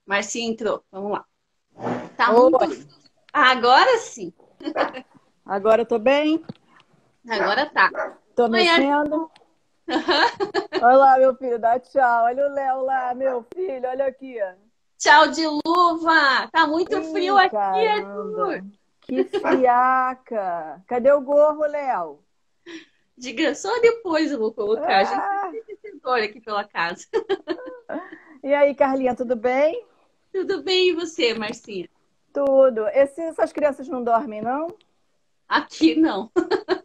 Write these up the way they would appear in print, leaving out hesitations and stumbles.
Marcinha entrou. Vamos lá. Tá muito. Oi, Agora sim. agora eu tô bem? Agora tá. Tô Oi, mexendo? Olá, meu filho, dá tchau. Olha o Léo lá, meu filho, olha aqui. Tchau de luva. Tá muito frio Ih, aqui, Arthur. caramba, que friaca. Cadê o gorro, Léo? Diga, só depois eu vou colocar. A gente Ah, tem aquecedor aqui pela casa. e aí, Carlinha, tudo bem? Tudo bem, e você, Marcinha? Tudo. Essas crianças não dormem, não? Aqui não.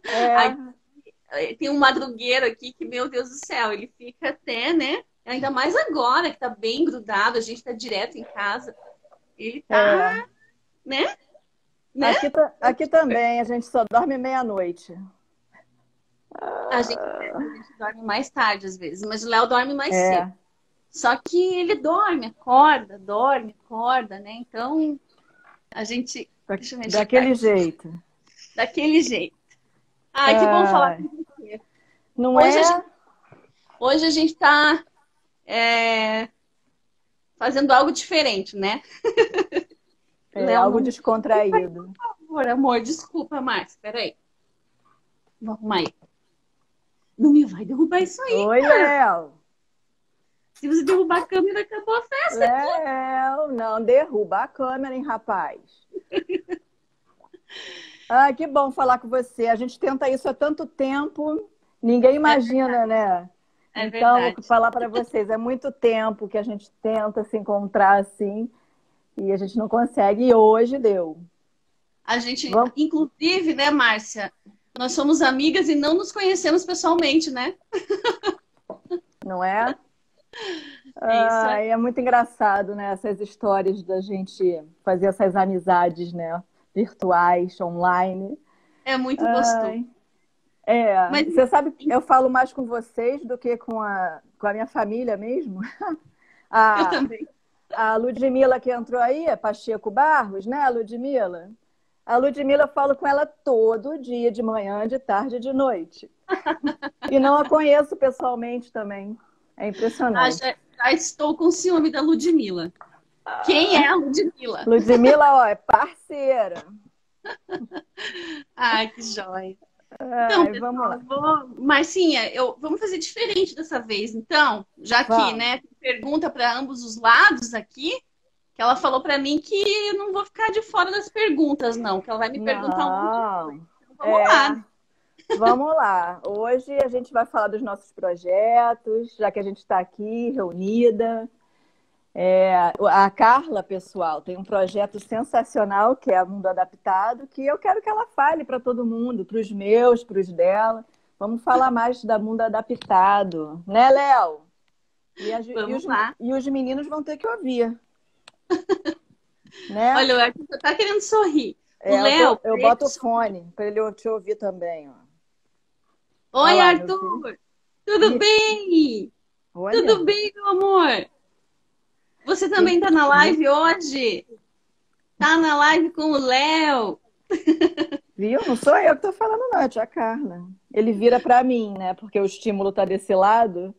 É, Aqui, tem um madrugueiro aqui que, meu Deus do céu, ele fica até, né? Ainda mais agora que tá bem grudado, a gente tá direto em casa. Ele tá, é. né? Né? Aqui também, a gente só dorme meia-noite. A gente dorme mais tarde às vezes, mas o Léo dorme mais cedo. É, Só que ele dorme, acorda, né? Então a gente. Deixa eu me ajeitar daquele aqui. jeito. Daquele jeito. Ai, que bom falar Ah, com você. não Hoje a gente, é? hoje a gente tá fazendo algo diferente, né? É Léo, algo não. descontraído. Por favor, amor, desculpa, Márcia. Peraí. Vou arrumar aí. Não me vai derrubar isso aí, Oi, cara. Léo. Se você derrubar a câmera, acabou a festa aqui. Léo, não derruba a câmera, hein, rapaz? Ah, que bom falar com você. A gente tenta isso há tanto tempo, ninguém É, imagina, né? é Então, vou verdade. falar para vocês, é muito tempo que a gente tenta se encontrar assim e a gente não consegue, e hoje deu. A gente, Vamos, inclusive, né, Márcia? Nós somos amigas e não nos conhecemos pessoalmente, né? não é? É isso Ah, aí. é muito engraçado, né? Essas histórias da gente fazer essas amizades, né? Virtuais, online. É muito gostoso. Ai, é, Mas você sabe que eu falo mais com vocês do que com a minha família mesmo. eu A, também. a Ludmila que entrou aí, a Pacheco Barros, né, Ludmila? A Ludmila eu falo com ela todo dia, de manhã, de tarde e de noite. E não a conheço pessoalmente também. É Ah, impressionante. já estou com ciúme da Ludmilla. Quem é a Ludmilla? Ludmila, ó, é parceira. Ai, que joia. Então, Ai, vamos pessoal, lá. Marcinha, vamos fazer diferente dessa vez, então, já que, Vamos. né, tem pergunta para ambos os lados aqui, que ela falou para mim que eu não vou ficar de fora das perguntas, não, que ela vai me perguntar um monte de coisa. Não. Então, vamos É, lá. vamos lá. Hoje a gente vai falar dos nossos projetos, já que a gente está aqui reunida. A Carla, pessoal, tem um projeto sensacional que é o Mundo Adaptado, que eu quero que ela fale para todo mundo, para os meus, para os dela. Vamos falar mais da Mundo Adaptado, né, Léo? Vamos lá. E os meninos vão ter que ouvir, né? Olha, o Arthur só tá querendo sorrir. O É, Léo, eu ele boto o fone para ele te ouvir também. Ó. Olha Oi, lá, meu filho. Arthur! Tudo Ih, bem? Tudo olha. bem, meu amor? Você Ih, também tá na live hoje? Tá na live com o Léo? viu? Não sou eu que estou falando, não, é a tia Carla. Ele vira para mim, né? Porque o estímulo tá desse lado.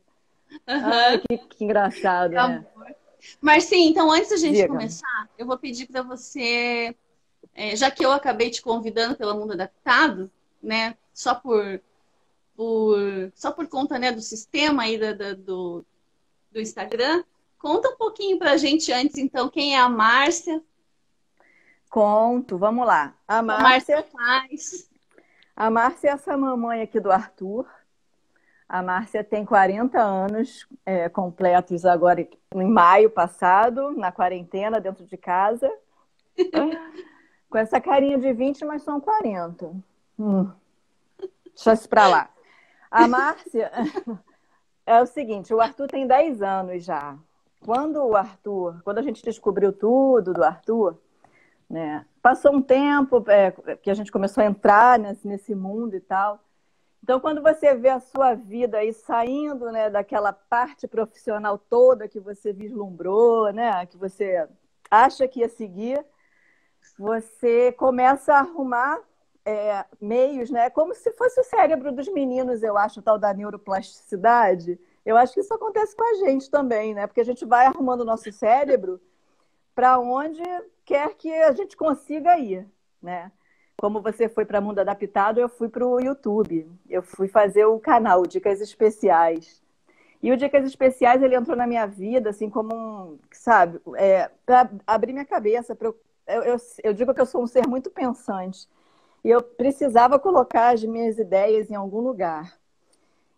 Ai, Aham. que engraçado, né? Marcinha, então antes da gente Diga. começar, eu vou pedir para você, já que eu acabei te convidando pelo Mundo Adaptado, né? Só por conta, né, do sistema aí do Instagram, conta um pouquinho pra gente antes, então, quem é a Márcia, Conto, vamos lá. o que a Márcia faz. A Márcia é essa mamãe aqui do Arthur. A Márcia tem 40 anos completos agora em maio passado, na quarentena, dentro de casa. Com essa carinha de 20, mas são 40. Deixa isso pra lá. A Márcia é o seguinte, o Arthur tem 10 anos já. Quando a gente descobriu tudo do Arthur, né, passou um tempo que a gente começou a entrar nesse mundo e tal. Então, quando você vê a sua vida aí saindo, né, daquela parte profissional toda que você vislumbrou, né, que você acha que ia seguir, você começa a arrumar meios, né, como se fosse o cérebro dos meninos, eu acho, o tal da neuroplasticidade. Eu acho que isso acontece com a gente também, né, porque a gente vai arrumando o nosso cérebro para onde quer que a gente consiga ir, né? Como você foi para Mundo Adaptado, eu fui para o YouTube. Eu fui fazer o canal Dicas Especiais. E o Dicas Especiais, ele entrou na minha vida, assim, como um, sabe, para abrir minha cabeça. Eu digo que eu sou um ser muito pensante. E eu precisava colocar as minhas ideias em algum lugar.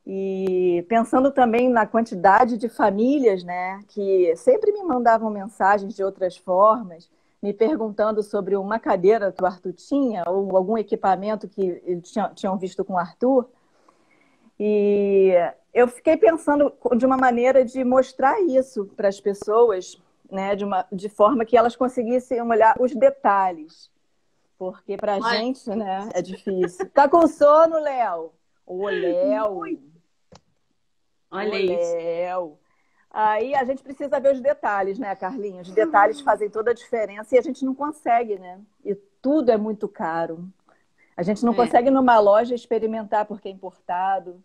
E pensando também na quantidade de famílias, né, que sempre me mandavam mensagens de outras formas, me perguntando sobre uma cadeira que o Arthur tinha, ou algum equipamento que eles tinham visto com o Arthur. E eu fiquei pensando de uma maneira de mostrar isso para as pessoas, né, de forma que elas conseguissem olhar os detalhes. Porque para a Olha, gente, né, é difícil. Tá com sono, Léo? Ô, Léo. Ô, olha isso. Léo. Aí a gente precisa ver os detalhes, né, Carlinhos? Os detalhes fazem toda a diferença e a gente não consegue, né? E tudo é muito caro. A gente não É. consegue ir numa loja experimentar porque é importado,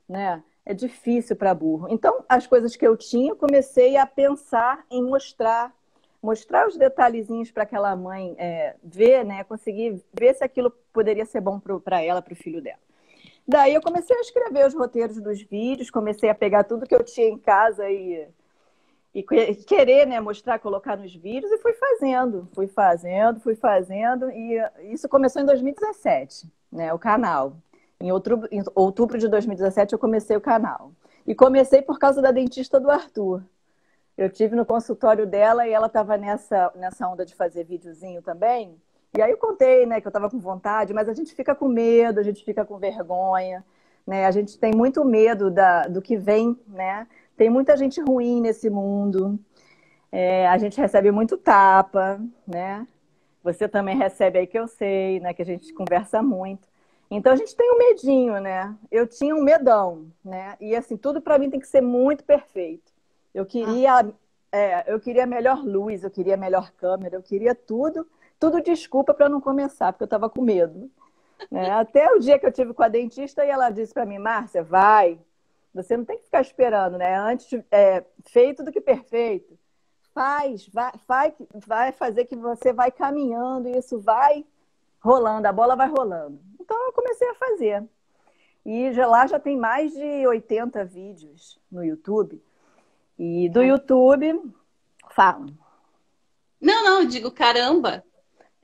né? É difícil para burro. Então, as coisas que eu tinha, eu comecei a pensar em mostrar os detalhezinhos para aquela mãe ver, né? Conseguir ver se aquilo poderia ser bom para ela, para o filho dela. Daí eu comecei a escrever os roteiros dos vídeos, comecei a pegar tudo que eu tinha em casa e querer, né, mostrar, colocar nos vídeos e fui fazendo, e isso começou em 2017, né, o canal. Em outubro de 2017 eu comecei o canal. E comecei por causa da dentista do Arthur. Eu tive no consultório dela e ela estava nessa onda de fazer videozinho também. E aí eu contei, né, que eu estava com vontade, mas a gente fica com medo, a gente fica com vergonha, né? A gente tem muito medo do que vem, né? Tem muita gente ruim nesse mundo. A gente recebe muito tapa, né? Você também recebe aí que eu sei, né? Que a gente conversa muito. Então a gente tem um medinho, né? Eu tinha um medão, né? E assim, tudo para mim tem que ser muito perfeito. Eu Ah, queria, eu queria melhor luz, eu queria melhor câmera, eu queria tudo desculpa para não começar, porque eu estava com medo, né? Até o dia que eu tive com a dentista e ela disse para mim, Márcia, vai, você não tem que ficar esperando, né? Antes feito do que perfeito. Vai fazer que você vai caminhando e isso vai rolando, a bola vai rolando. Então eu comecei a fazer. E lá já tem mais de 80 vídeos no YouTube. E do cara. YouTube, fala. Não, não, eu digo caramba.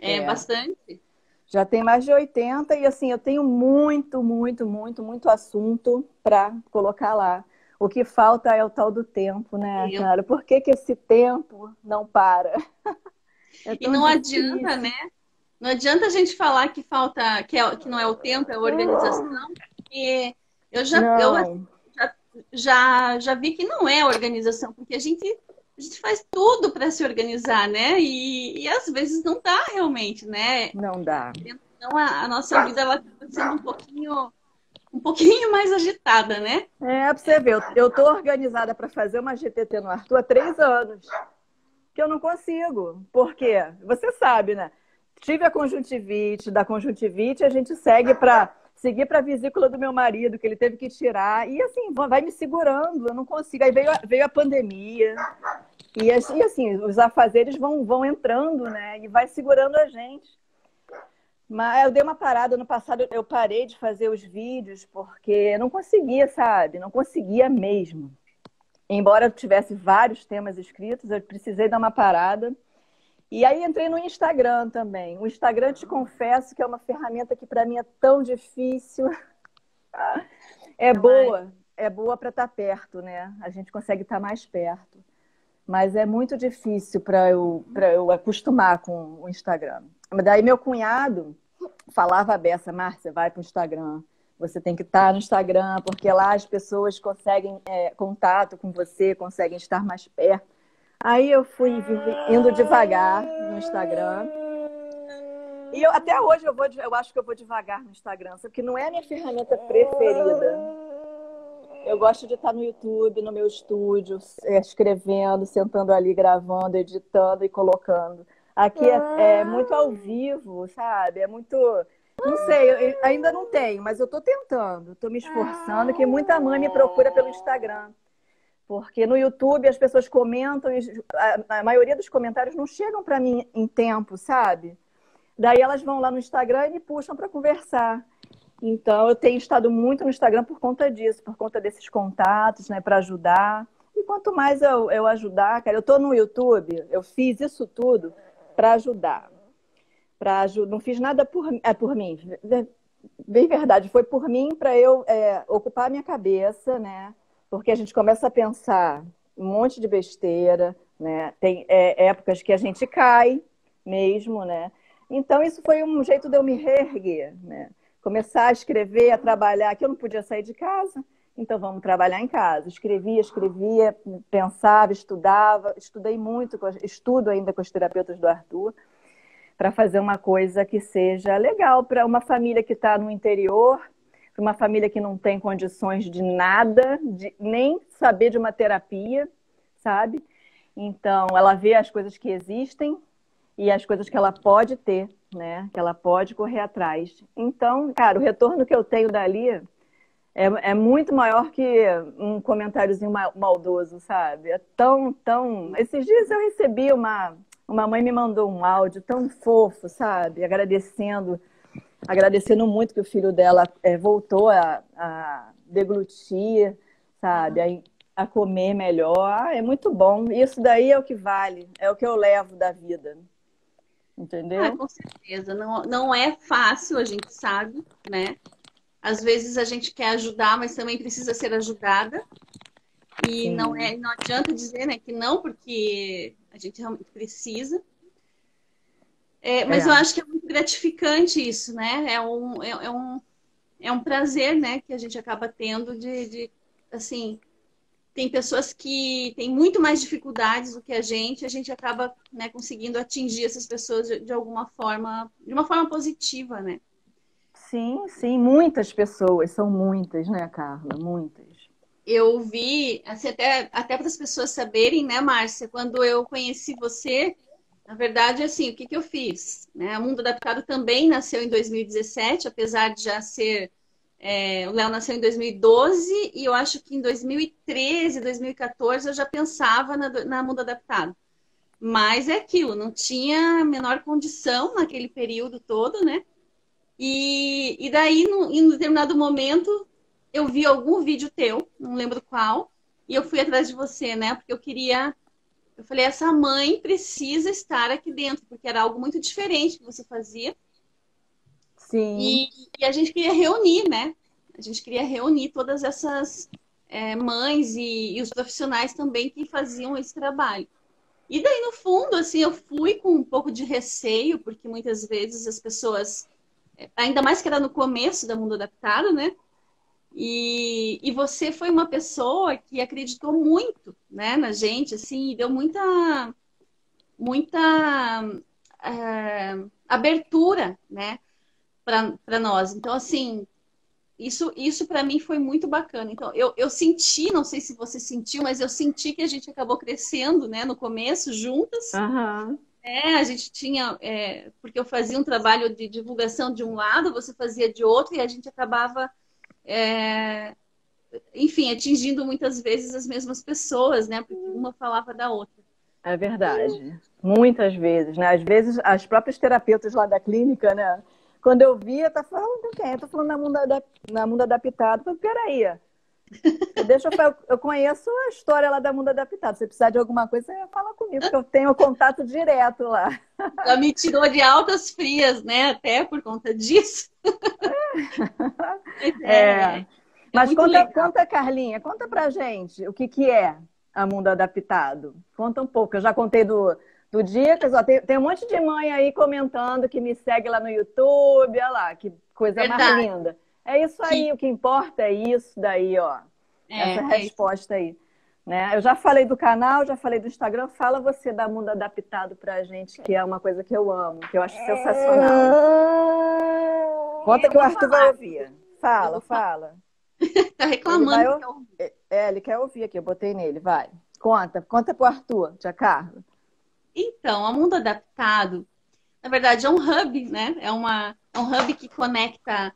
É É, bastante. já tem mais de 80 e assim, eu tenho muito, muito, muito, muito assunto para colocar lá. O que falta é o tal do tempo, né, Tempo. cara? Por que que esse tempo não para? É E tão não adianta, né? difícil. Não adianta a gente falar que falta, que não é o tempo, é a organização, porque eu Não, já vi que não é a organização, porque a gente faz tudo para se organizar, né? E às vezes não dá realmente, né? não dá. Então a nossa vida ela acaba sendo um pouquinho mais agitada, né? Pra você ver, eu tô organizada para fazer uma GTT no Arthur há 3 anos, que eu não consigo. Por quê? Você sabe, né? Tive a conjuntivite, da conjuntivite a gente seguir para a vesícula do meu marido, que ele teve que tirar, e assim, vai me segurando, eu não consigo. Aí veio a pandemia, e assim, os afazeres vão entrando, né? E vai segurando a gente. Mas eu dei uma parada no passado, eu parei de fazer os vídeos porque eu não conseguia, sabe? Não conseguia mesmo. Embora eu tivesse vários temas escritos, eu precisei dar uma parada. E aí entrei no Instagram também. O Instagram, te confesso que é uma ferramenta que para mim é tão difícil. Ela É boa para estar perto, né? A gente consegue estar mais perto. Mas é muito difícil para eu acostumar com o Instagram. Daí meu cunhado falava a beça, Márcia, vai para o Instagram. Você tem que estar no Instagram, porque lá as pessoas conseguem contato com você, conseguem estar mais perto. Aí eu fui indo devagar no Instagram. E até hoje eu acho que eu vou devagar no Instagram, porque não é a minha ferramenta preferida. Eu gosto de estar no YouTube, no meu estúdio, escrevendo, sentando ali, gravando, editando e colocando. Aqui é muito ao vivo, sabe? É muito. Não sei, eu ainda não tenho, mas eu estou tentando, estou me esforçando, que muita mãe me procura pelo Instagram. Porque no YouTube as pessoas comentam e a maioria dos comentários não chegam para mim em tempo, sabe? Daí elas vão lá no Instagram e me puxam para conversar. Então eu tenho estado muito no Instagram por conta disso, por conta desses contatos, né, para ajudar. E quanto mais eu ajudar, cara, eu tô no YouTube, eu fiz isso tudo para ajudar. Não fiz nada por mim. Bem verdade, foi por mim para eu ocupar a minha cabeça, né? Porque a gente começa a pensar um monte de besteira, né? Tem épocas que a gente cai mesmo, né? Então isso foi um jeito de eu me reerguer, né? Começar a escrever, a trabalhar, que eu não podia sair de casa, então vamos trabalhar em casa. Escrevia, pensava, estudava, estudei muito, estudo ainda com os terapeutas do Arthur, para fazer uma coisa que seja legal para uma família que está no interior, para uma família que não tem condições de nada, nem saber de uma terapia, sabe? Então, ela vê as coisas que existem e as coisas que ela pode ter, né? Que ela pode correr atrás. Então, cara, o retorno que eu tenho dali é muito maior que um comentáriozinho maldoso, sabe? É tão... Esses dias eu recebi uma mãe me mandou um áudio tão fofo, sabe? Agradecendo muito que o filho dela voltou a deglutir, sabe? A comer melhor. É muito bom. Isso daí é o que vale, é o que eu levo da vida. Entendeu? Com certeza. Não, não é fácil, a gente sabe, né? Às vezes a gente quer ajudar, mas também precisa ser ajudada. E não adianta dizer, né, que não, porque a gente realmente precisa. Mas eu acho que é muito gratificante isso, né? É um prazer, né, que a gente acaba tendo assim, tem pessoas que têm muito mais dificuldades do que a gente acaba, né, conseguindo atingir essas pessoas de alguma forma, de uma forma positiva, né? Sim, muitas pessoas, são muitas, né, Carla? Muitas. Eu vi, assim, até para as pessoas saberem, né, Márcia, quando eu conheci você, na verdade, assim, o que eu fiz? Né? O Mundo Adaptado também nasceu em 2017, apesar de já ser... o Léo nasceu em 2012 e eu acho que em 2013, 2014 eu já pensava na Mundo Adaptado. Mas é aquilo, não tinha a menor condição naquele período todo, né? E daí, em um determinado momento, eu vi algum vídeo teu, não lembro qual, e eu fui atrás de você, né? Porque eu falei, essa mãe precisa estar aqui dentro, porque era algo muito diferente que você fazia. Sim. E a gente queria reunir, né? A gente queria reunir todas essas mães e os profissionais também que faziam esse trabalho. E daí, no fundo, assim, eu fui com um pouco de receio, porque muitas vezes as pessoas, ainda mais que era no começo da Mundo Adaptado, né? E você foi uma pessoa que acreditou muito, né, na gente, assim, e deu muita abertura, né, para nós. Então, assim, isso para mim foi muito bacana. Então, eu senti, não sei se você sentiu, mas eu senti que a gente acabou crescendo, né, no começo, juntas. Aham. A gente tinha, porque eu fazia um trabalho de divulgação de um lado, você fazia de outro, e a gente acabava, enfim, atingindo muitas vezes as mesmas pessoas, né? Porque uma falava da outra. É verdade. Muitas vezes, né? Às vezes, as próprias terapeutas lá da clínica, né? Quando eu via, tá falando com quem? Eu tô falando na Mundo Adaptado. Eu falei, peraí, eu conheço a história lá da Mundo Adaptado. Se precisar de alguma coisa, você fala comigo, porque eu tenho contato direto lá. Ela me tirou de altas frias, né? Até por conta disso. Mas muito legal. conta, Carlinha, conta pra gente o que é a Mundo Adaptado. Conta um pouco. Eu já contei do Dicas, ó, tem um monte de mãe aí comentando que me segue lá no YouTube, olha lá, que coisa mais linda. É isso aí, o que importa é isso daí, ó. Essa resposta aí. Né? Eu já falei do canal, já falei do Instagram, fala você da Mundo Adaptado pra gente, que é uma coisa que eu amo, que eu acho sensacional. Conta que o Arthur vai ouvir. Fala. Tá reclamando. Ele quer ouvir aqui, eu botei nele, vai. Conta pro Arthur, tia Carla. Então, o Mundo Adaptado, na verdade, é um hub, né? É um hub que conecta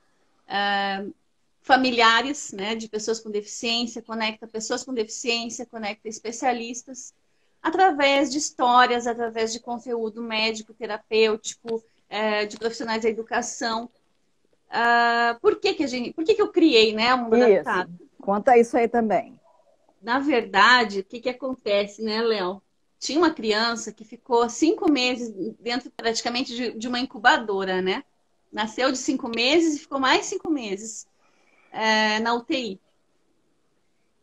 familiares, né, de pessoas com deficiência, conecta pessoas com deficiência, conecta especialistas, através de histórias, através de conteúdo médico, terapêutico, de profissionais da educação. Por que eu criei, né, o Mundo Isso. Adaptado? Conta isso aí também. Na verdade, o que acontece, né, Léo? Tinha uma criança que ficou 5 meses dentro praticamente de uma incubadora, né? Nasceu de 5 meses e ficou mais 5 meses na UTI.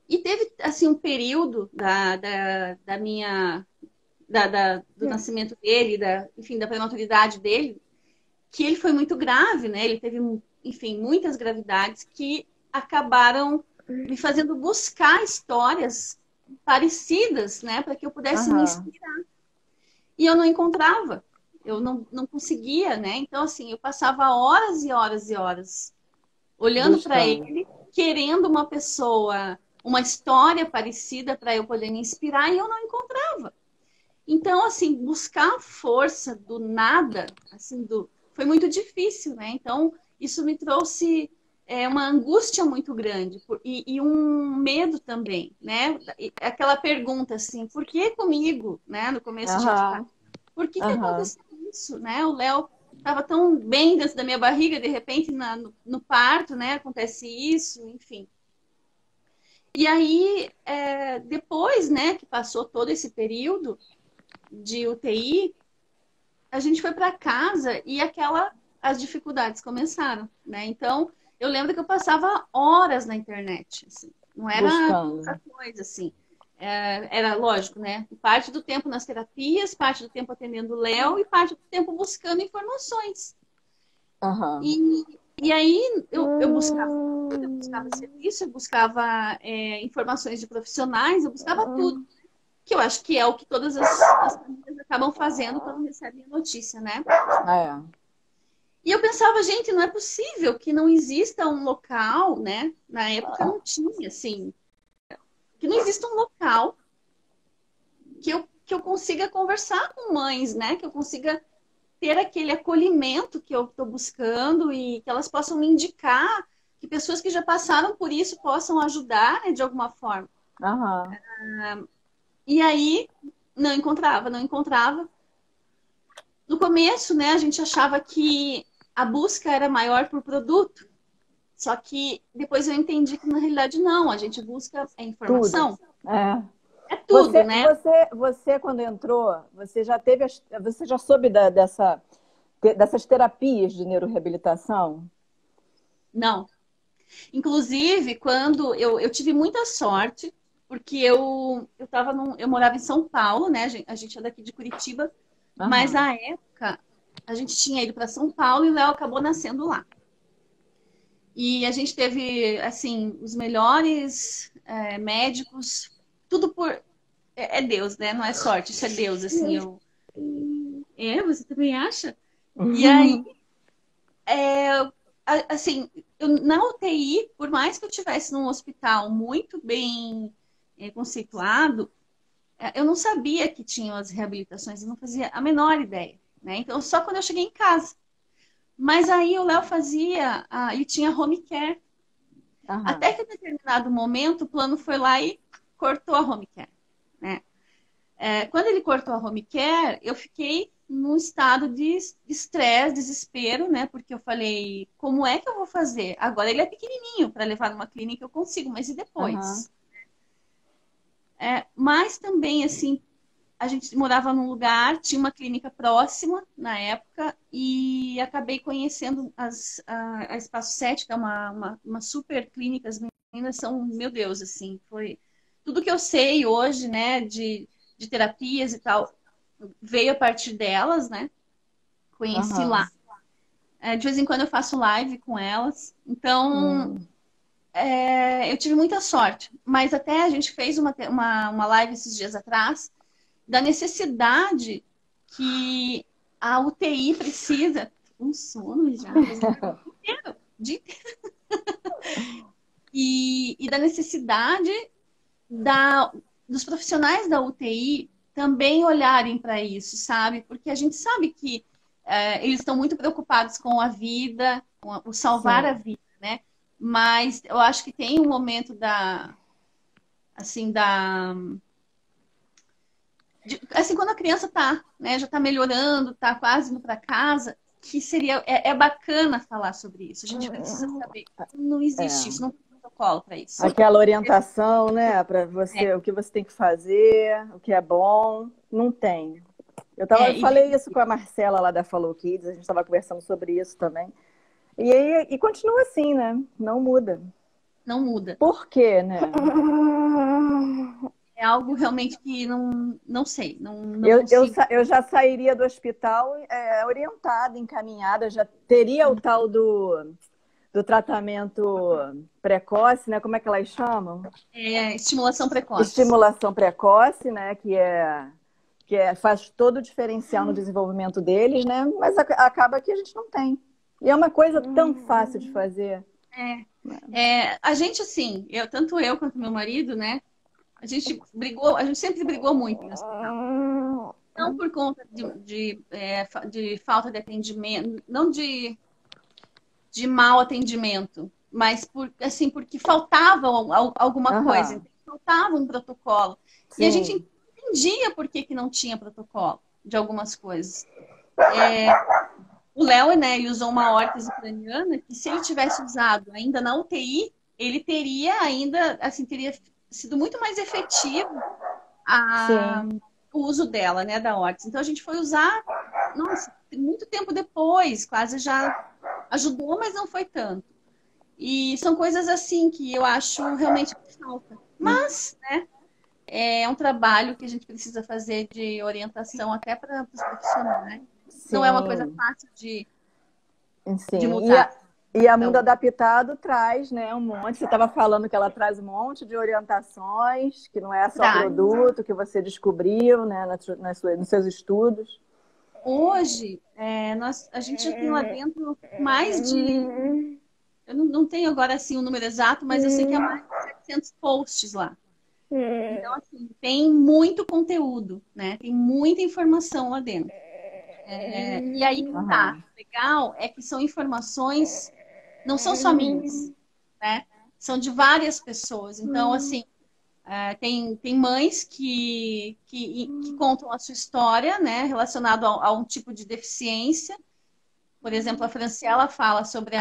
E teve, assim, um período do nascimento dele, enfim, da prematuridade dele, que ele foi muito grave, né? Ele teve, enfim, muitas gravidades que acabaram me fazendo buscar histórias parecidas, né? Para que eu pudesse me inspirar. E eu não encontrava. Eu não conseguia, né? Então, assim, eu passava horas e horas e horas olhando para ele, querendo uma pessoa, uma história parecida para eu poder me inspirar, e eu não encontrava. Então, assim, buscar força do nada, assim, foi muito difícil, né? Então, isso me trouxe uma angústia muito grande e um medo também, né? Aquela pergunta, assim, por que comigo, né? No começo a gente fala, por que aconteceu isso, né? O Léo estava tão bem dentro da minha barriga, de repente no parto, né? Acontece isso, enfim. E aí, depois, né, que passou todo esse período de UTI, a gente foi para casa e as dificuldades começaram, né? Então, eu lembro que eu passava horas na internet, assim, não era pouca coisa, assim. Era lógico, né? Parte do tempo nas terapias, parte do tempo atendendo o Léo e parte do tempo buscando informações. E aí eu buscava serviço, eu buscava informações de profissionais, eu buscava tudo. Que eu acho que é o que todas as famílias acabam fazendo quando recebem a notícia, né? E eu pensava, gente, não é possível que não exista um local, né? Na época não tinha, assim, que não exista um local que eu consiga conversar com mães, né? Que eu consiga ter aquele acolhimento que eu estou buscando e que elas possam me indicar, que pessoas que já passaram por isso possam ajudar, né, de alguma forma. E aí, não encontrava. No começo, né, a gente achava que a busca era maior por produto, só que depois eu entendi que na realidade não, a gente busca a informação. É tudo, né? Você, quando entrou, você já soube dessas terapias de neuroreabilitação? Não. Inclusive, quando eu tive muita sorte, porque eu morava em São Paulo, né? A gente é daqui de Curitiba, mas na época a gente tinha ido para São Paulo e o Léo acabou nascendo lá. E a gente teve, assim, os melhores médicos, tudo por... É Deus, né? Não é sorte, isso é Deus, assim. Você também acha? E aí, assim, na UTI, por mais que eu estivesse num hospital muito bem conceituado, eu não sabia que tinham as reabilitações, eu não fazia a menor ideia, né? Então, só quando eu cheguei em casa. Mas aí o Léo fazia, e tinha home care. Até que em determinado momento, o plano foi lá e cortou a home care, né? Quando ele cortou a home care, eu fiquei num estado de estresse, desespero, né? Porque eu falei, como é que eu vou fazer? Agora ele é pequenininho para levar numa clínica, eu consigo, mas e depois? Mas também, assim, a gente morava num lugar, tinha uma clínica próxima na época e acabei conhecendo a Espaço 7, que é uma super clínica. As meninas são, meu Deus, assim, foi tudo que eu sei hoje, né, de terapias e tal, veio a partir delas, né? Conheci lá. De vez em quando eu faço live com elas. Então, eu tive muita sorte. Mas até a gente fez uma live esses dias atrás da necessidade que a UTI precisa. Um sono já. Dia inteiro. E da necessidade dos profissionais da UTI também olharem para isso, sabe? Porque a gente sabe que eles estão muito preocupados com a vida, com o salvar a vida, né? mas eu acho que tem um momento assim, assim, quando a criança tá, né, já tá melhorando, tá quase indo para casa, que seria, é bacana falar sobre isso. A gente precisa saber, não existe isso, É. não tem protocolo para isso. Aquela orientação, né, para você, É, o que você tem que fazer, o que é bom, não tem. Eu e falei isso com a Marcela lá da Follow Kids, a gente estava conversando sobre isso também. E continua assim, né? Não muda. não muda. Por quê, né? É algo realmente que não sei, não consigo. Eu já sairia do hospital orientada, encaminhada, já teria o tal do tratamento precoce, né? Como é que elas chamam? Estimulação precoce. Estimulação precoce, né? Faz todo o diferencial no desenvolvimento deles, né? Mas acaba que a gente não tem. E é uma coisa tão fácil de fazer. A gente, assim, tanto eu quanto meu marido, né? A gente brigou, a gente sempre brigou muito no hospital. Não por conta de falta de atendimento, não de mau atendimento, mas assim, porque faltava alguma coisa, Aham, então, faltava um protocolo. E a gente sim. entendia por que não tinha protocolo de algumas coisas. O Léo, né, ele usou uma órtese craniana que, se ele tivesse usado ainda na UTI, ele teria ainda, assim, teria sido muito mais efetivo a, Sim. o uso dela, né, da órtese. Então a gente foi usar, nossa, muito tempo depois, quase já ajudou, mas não foi tanto. E são coisas assim que eu acho realmente que falta. Mas, né, é um trabalho que a gente precisa fazer de orientação até para os profissionais. Não é uma coisa Sim, fácil de sim. mudar. E a Mundo Então, Adaptado traz, né, um monte. Você estava falando que ela traz um monte de orientações, que não é só traz. produto que você descobriu, né, nos seus estudos. Hoje, a gente já tem lá dentro mais de. Eu não tenho agora assim o número exato, mas eu sei que há mais de 700 posts lá. Então, assim, tem muito conteúdo, né? Tem muita informação lá dentro. E aí que tá. Aham. Legal é que são informações, não são só minhas, né? São de várias pessoas. Então, assim, tem mães que contam a sua história, né? Relacionado a um tipo de deficiência. Por exemplo, a Franciela fala sobre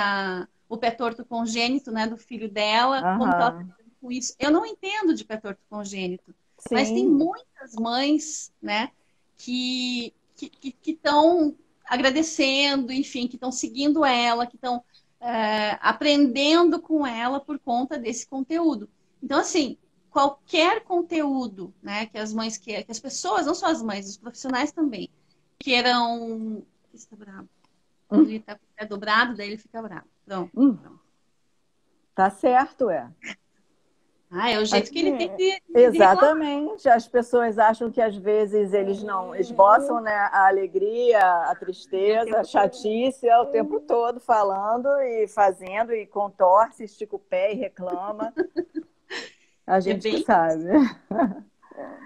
o pé torto congênito, né, do filho dela, como que ela está Aham. lidando com isso. Eu não entendo de pé torto congênito, mas tem Sim. muitas mães, né, que estão agradecendo, enfim, que estão seguindo ela, que estão aprendendo com ela por conta desse conteúdo. Então, assim, qualquer conteúdo, né, que as mães que as pessoas, não só as mães, os profissionais também, queiram. Está bravo. Quando ele tá dobrado, daí ele fica bravo. Pronto. Hum, tá certo, é. É o jeito que ele tem de reclamar. Exatamente. As pessoas acham que às vezes eles não esboçam, né, a alegria, a tristeza, a chatice o tempo todo falando e fazendo e contorce, estica o pé e reclama. A É gente que bem, sabe.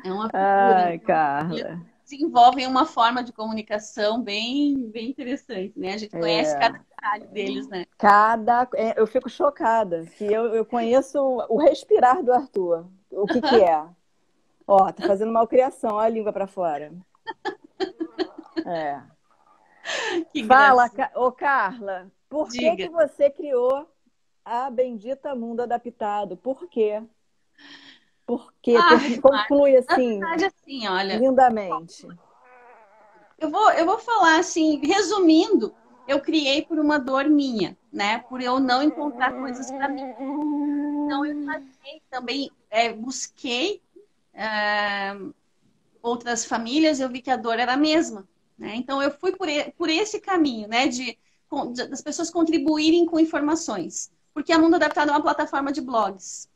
é uma figura. Ai, Então, eles Carla. desenvolvem uma forma de comunicação bem interessante, né? A gente conhece cada detalhe deles, né? Eu fico chocada que eu conheço o respirar do Arthur. O que que é? Ó, tá fazendo malcriação, ó a língua para fora. É. Que Fala, graça. ô Carla, por que Diga. você criou a bendita Mundo Adaptado? Por quê? Por quê? Ai, Marta, Conclui na assim, verdade, assim, olha, lindamente. eu vou falar assim, resumindo, eu criei por uma dor minha, né? Por eu não encontrar coisas para mim. Então, eu passei também, busquei outras famílias, eu vi que a dor era a mesma, né? Então eu fui por esse caminho, né? Das pessoas contribuírem com informações, porque a Mundo Adaptado é uma plataforma de blogs.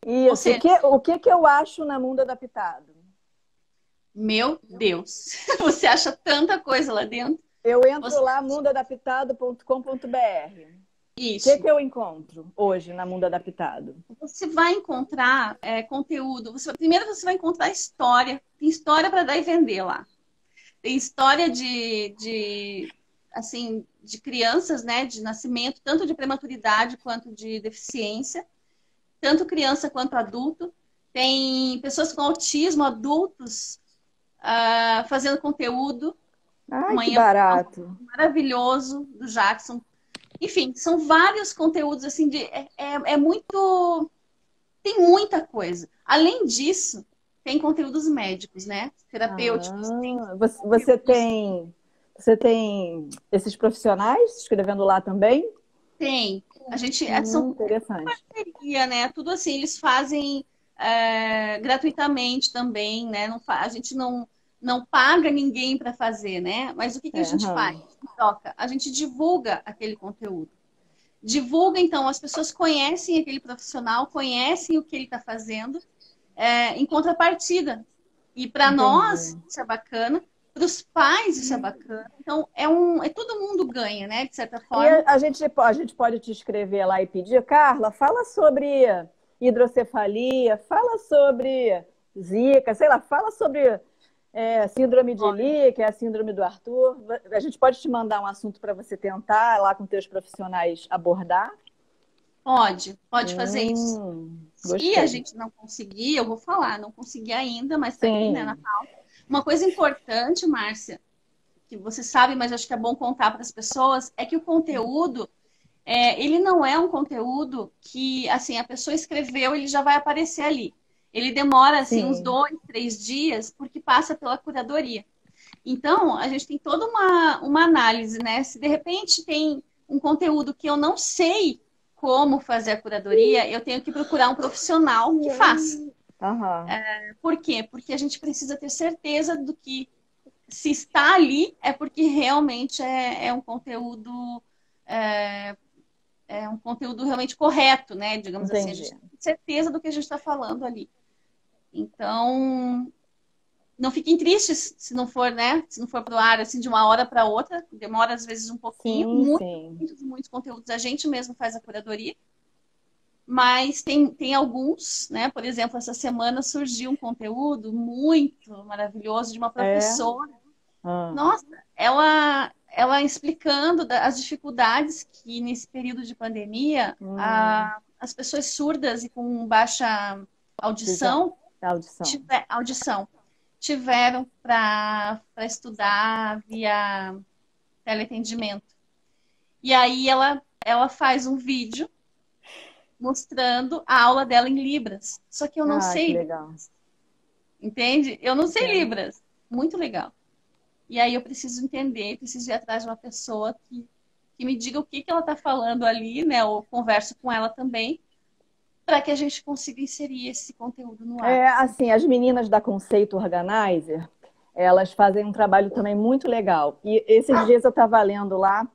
Ou Isso. seja, O que que eu acho na Mundo Adaptado? meu Deus, você acha tanta coisa lá dentro? Eu entro Você... lá, mundoadaptado.com.br. O que Isso. que eu encontro hoje na Mundo Adaptado? Você vai encontrar conteúdo. Primeiro você vai encontrar história. Tem história para dar e vender lá. Tem história assim, de crianças, né, de nascimento, tanto de prematuridade quanto de deficiência, tanto criança quanto adulto. Tem pessoas com autismo, adultos, fazendo conteúdo. Ai, que Amanhã barato. maravilhoso do Jackson. Enfim, são vários conteúdos assim é muito, tem muita coisa. Além disso, tem conteúdos médicos, né? Terapêuticos, tem Você conteúdos. você tem esses profissionais escrevendo lá também? Tem. A gente são Interessante. parceria, né? Tudo assim, eles fazem gratuitamente também, né? A gente não paga ninguém para fazer, né? Mas o que a gente faz? Aham. Troca. A gente divulga aquele conteúdo. Divulga, então, as pessoas conhecem aquele profissional, conhecem o que ele está fazendo, em contrapartida. E para nós, Entendi. isso é bacana, para os pais, isso é bacana. Então, todo mundo ganha, né? De certa E forma. a gente pode te escrever lá e pedir, Carla, fala sobre hidrocefalia, fala sobre Zika, sei lá, fala sobre síndrome de Lee, que é a síndrome do Arthur. A gente pode te mandar um assunto para você tentar lá com teus profissionais abordar? Pode fazer isso. Se a Gostei. gente não conseguir, eu vou falar, não consegui ainda, mas está aqui, né, na Sim, pauta. Uma coisa importante, Márcia, que você sabe, mas acho que é bom contar para as pessoas, é que o conteúdo, ele não é um conteúdo que, assim, a pessoa escreveu, ele já vai aparecer ali. Ele demora, assim, uns sim, 2, 3 dias, porque passa pela curadoria. Então, a gente tem toda uma análise, né? Se de repente tem um conteúdo que eu não sei como fazer a curadoria, eu tenho que procurar um profissional que faça. aham, Por quê? Porque a gente precisa ter certeza do que se está ali é porque realmente é, é um conteúdo realmente correto, né? Digamos assim, a entendi. gente tem certeza do que a gente está falando ali. Então, não fiquem tristes se não for, né? Se não for para o ar assim de uma hora para outra, demora às vezes um pouquinho, Sim, sim. muitos conteúdos a gente mesmo faz a curadoria, mas tem alguns, né? Por exemplo, essa semana surgiu um conteúdo muito maravilhoso de uma É. professora. Ah, Nossa, ela explicando as dificuldades que nesse período de pandemia hum, as pessoas surdas e com baixa visão, audição, audição. audição tiveram para estudar via teleatendimento. E aí ela faz um vídeo mostrando a aula dela em Libras. Só que eu não Ah, que sei, legal. entende? Eu não sei Entendo. Libras. Muito legal. E aí eu preciso entender, preciso ir atrás de uma pessoa que me diga o que ela está falando ali, né? Ou converso com ela também, para que a gente consiga inserir esse conteúdo no ar. É, assim, as meninas da Conceito Organizer, elas fazem um trabalho também muito legal. E esses dias eu estava lendo lá,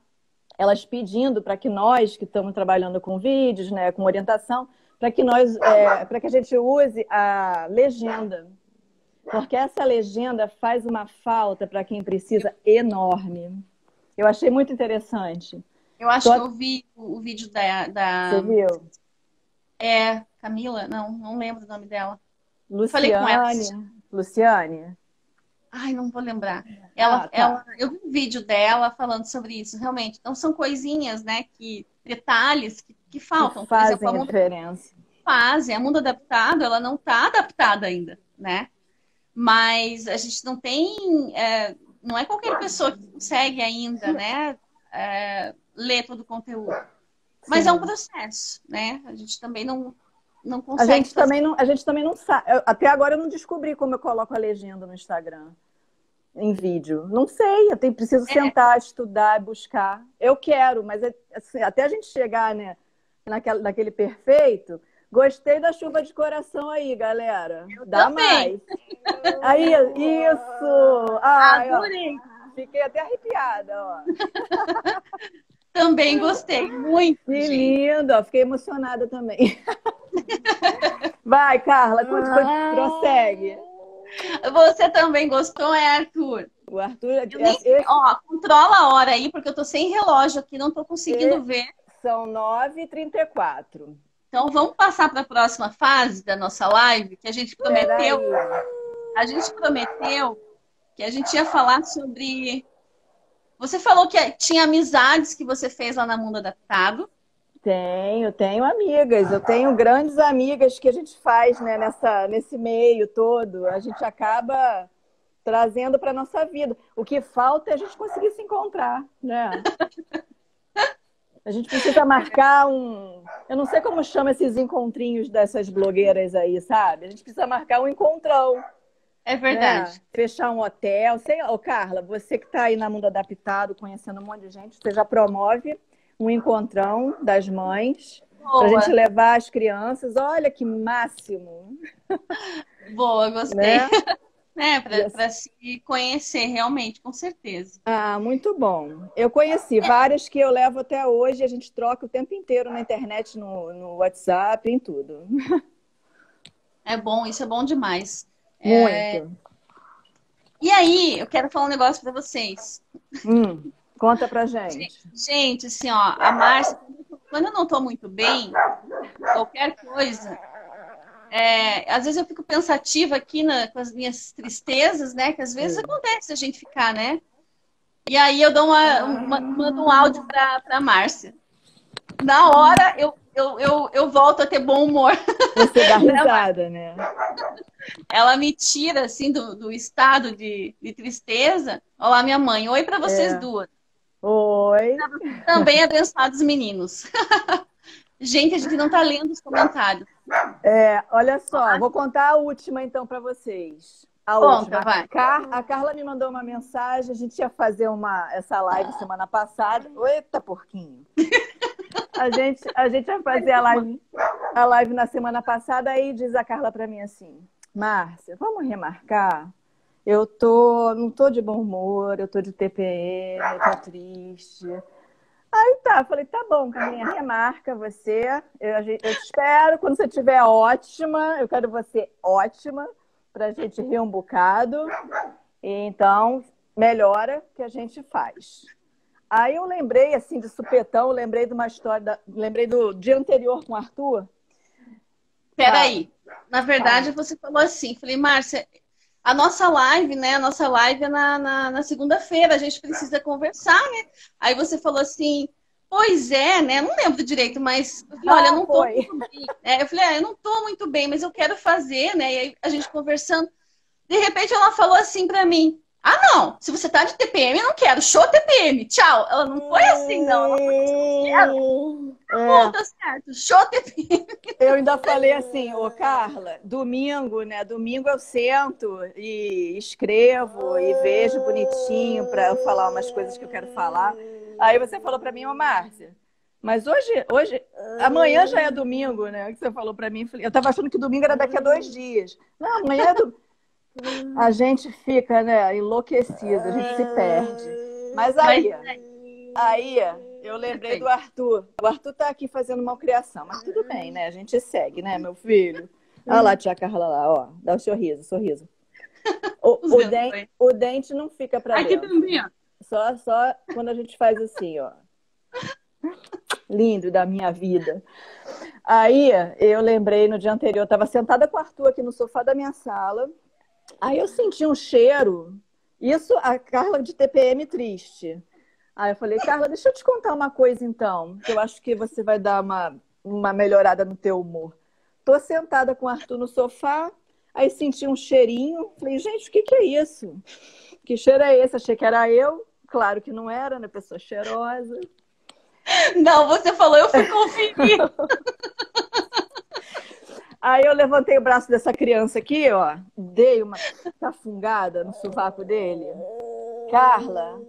elas pedindo para que nós, que estamos trabalhando com vídeos, né, com orientação, para que a gente use a legenda. Porque essa legenda faz uma falta para quem precisa enorme. Eu achei muito interessante. Eu acho que Tô- eu vi o vídeo Você viu? Camila, não lembro o nome dela. Eu falei com ela. Luciane? Ai, não vou lembrar. Ah, tá. Eu vi um vídeo dela falando sobre isso, realmente. Então, são coisinhas, né, detalhes que Que faltam. Por exemplo, fazem a diferença. a mundo adaptado, ela não está adaptada ainda, né? Mas a gente não tem, não é qualquer pessoa que consegue ainda, né, ler todo o conteúdo. Mas é um Sim. processo, né? A gente também não consegue fazer. A gente também não sabe. Até agora eu não descobri como eu coloco a legenda no Instagram, em vídeo. Não sei, preciso sentar, estudar, buscar. Eu quero, mas assim, até a gente chegar, né, naquele perfeito. Gostei da chuva de coração aí, galera. Eu Dá também. mais. Aí, isso! Ai, ó, Adorei. fiquei até arrepiada, ó. Também gostei muito, Que gente. lindo, ó. Fiquei emocionada também. Vai, Carla, prossegue. Você também gostou, Arthur? O Arthur, Eu nem sei. Ó, controla a hora aí, porque eu tô sem relógio aqui, não tô conseguindo ver. são 9h34. Então, vamos passar para a próxima fase da nossa live, que Peraí. a gente prometeu que a gente ia falar sobre Você falou que tinha amizades que você fez lá na Mundo Adaptado. Tenho amigas, eu tenho grandes amigas que a gente faz, né, nesse meio todo. A gente acaba trazendo para a nossa vida. O que falta é a gente conseguir se encontrar, né? A gente precisa marcar um... Eu não sei como chama esses encontrinhos dessas blogueiras aí, sabe? A gente precisa marcar um encontrão. É verdade. Né? Fechar um hotel. Sei... Ô, Carla, você que está aí na Mundo Adaptado, conhecendo um monte de gente, você já promove um encontrão das mães para a gente levar as crianças. Olha que máximo! Boa, gostei. Né? Para se conhecer realmente, com certeza. Ah, muito bom. Eu conheci várias que eu levo até hoje, a gente troca o tempo inteiro na internet, no WhatsApp, em tudo. É bom, isso é bom demais. Muito. E aí, eu quero falar um negócio para vocês. Conta pra gente. Gente, assim, ó, a Márcia, quando eu não tô muito bem, qualquer coisa... às vezes eu fico pensativa aqui com as minhas tristezas, né? Que às vezes acontece a gente ficar, né? E aí eu dou mando um áudio pra Márcia. Na hora eu volto a ter bom humor. Você dá risada, né? Ela me tira, assim, do estado de tristeza. Olá, minha mãe. Oi pra vocês duas. Oi. Também abençoados meninos. Gente, a gente não tá lendo os comentários. Olha só, vou contar a última então para vocês. Conta, vai. A Carla me mandou uma mensagem, a gente ia fazer essa live semana passada. Eita, porquinho! A gente ia fazer a live na semana passada, aí diz a Carla para mim assim: Márcia, vamos remarcar? Não tô de bom humor, eu tô de TPM, eu tô triste. Aí falei, tá bom, Carlinha, remarca você. Eu te espero quando você estiver ótima. Eu quero você ótima pra gente rir um bocado. Então, melhora que a gente faz. Aí eu lembrei, assim, de supetão, lembrei de uma história, lembrei do dia anterior com o Arthur. Peraí, na verdade você falou assim, falei, Márcia, a nossa live, né? A nossa live é na segunda-feira, a gente precisa conversar, né? Aí você falou assim, pois é, né? Não lembro direito, mas eu falei, olha, eu não tô muito bem. Eu falei, eu não tô muito bem, mas eu quero fazer, né? E aí a gente conversando, de repente ela falou assim pra mim, não, se você tá de TPM, eu não quero, show TPM, tchau. Ela não foi assim, não, ela foi assim, quero. Tá certo, show TPM. Eu ainda falei assim, Carla, domingo, né? Domingo eu sento e escrevo e vejo bonitinho para eu falar umas coisas que eu quero falar. Aí você falou para mim, Márcia, mas amanhã já é domingo, né? Que você falou para mim, eu tava achando que domingo era daqui a 2 dias. Não, amanhã é domingo. A gente fica, né, enlouquecida, a gente se perde. Mas aí eu lembrei do Arthur. O Arthur tá aqui fazendo malcriação, mas tudo bem, né? A gente segue, né, meu filho? Olha lá, tia Carla lá, ó. Dá o sorriso. O dente não fica pra dentro. Aqui também, ó. Só quando a gente faz assim, ó. Lindo da minha vida. Aí eu lembrei no dia anterior, eu estava sentada com o Arthur aqui no sofá da minha sala. Aí eu senti um cheiro. Isso, a Carla de TPM triste. Aí eu falei, Carla, deixa eu te contar uma coisa então, que eu acho que você vai dar uma melhorada no teu humor. Tô sentada com o Arthur no sofá, aí senti um cheirinho. Falei, gente, o que é isso? Que cheiro é esse? Achei que era eu. Claro que não era, né? Pessoa cheirosa. Não, você falou, eu fui conferir. Aí eu levantei o braço dessa criança aqui, ó. Dei uma cafungada no sovaco dele. Carla,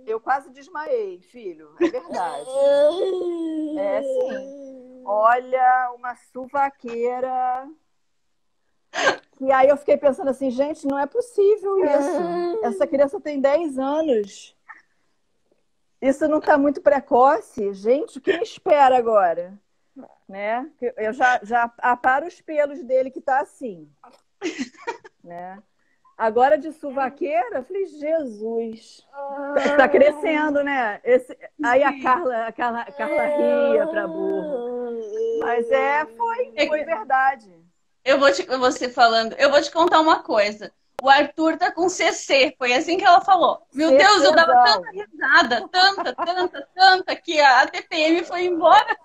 eu quase desmaiei, filho. É verdade. É sim. Olha, uma suvaqueira. E aí eu fiquei pensando assim, gente, não é possível isso. Essa criança tem 10 anos. Isso não está muito precoce? Gente, o que me espera agora? Né? Eu já aparo os pelos dele que tá assim. Né? Agora de suvaqueira, eu falei, Jesus, tá crescendo, né? Aí a Carla ria pra burro. Mas foi verdade. Eu vou te contar uma coisa. o Arthur tá com CC. Foi assim que ela falou. Meu Deus, eu dava tanta risada, tanta, que a TPM foi embora.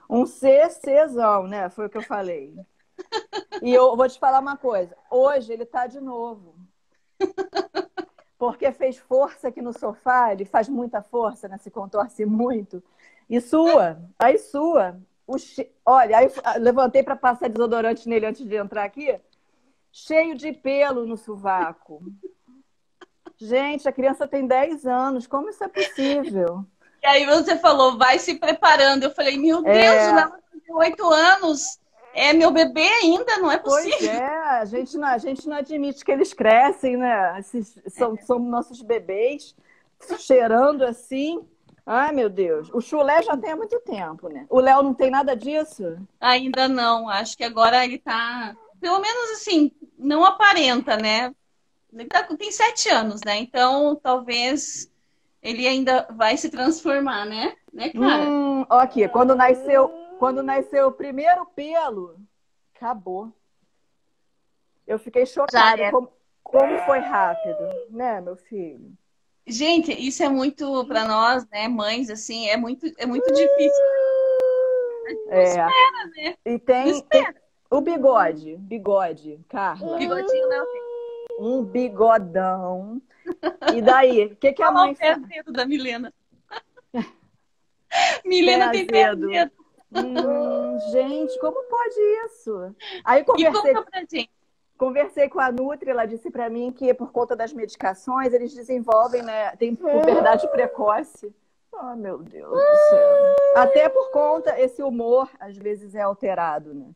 Um CCzão, né? Foi o que eu falei. E eu vou te falar uma coisa. Hoje ele tá de novo. Porque fez força aqui no sofá, ele faz muita força, né? Se contorce muito. E sua, aí sua. Olha, aí levantei para passar desodorante nele antes de entrar aqui. Cheio de pelo no sovaco. Gente, a criança tem 10 anos. Como isso é possível? E aí você falou, vai se preparando. Eu falei, meu Deus, o Léo tem 8 anos. É meu bebê ainda, não é possível. Pois é, a gente não admite que eles crescem, né? São nossos bebês, cheirando assim. Ai, meu Deus. O chulé já tem há muito tempo, né? O Léo não tem nada disso? Ainda não. Acho que agora ele tá... Pelo menos assim, não aparenta, né? Ele tem 7 anos, né? Então, talvez ele ainda vai se transformar, né, cara? Aqui, quando nasceu o primeiro pelo, acabou. Eu fiquei chocada. Como foi rápido, né, meu filho? Gente, isso é muito para nós, né, mães, assim, é muito difícil. A gente não espera, né? E tem o bigode, Carla. Bigodinho não. Um bigodão. E daí, o que a mãe faz? O pé azedo da Milena. Milena tem pé azedo. Gente, como pode isso? Aí conversei com a Nutri, ela disse para mim que por conta das medicações eles desenvolvem, né? Tem puberdade precoce. Oh, meu Deus do céu. Até por conta, esse humor às vezes é alterado, né?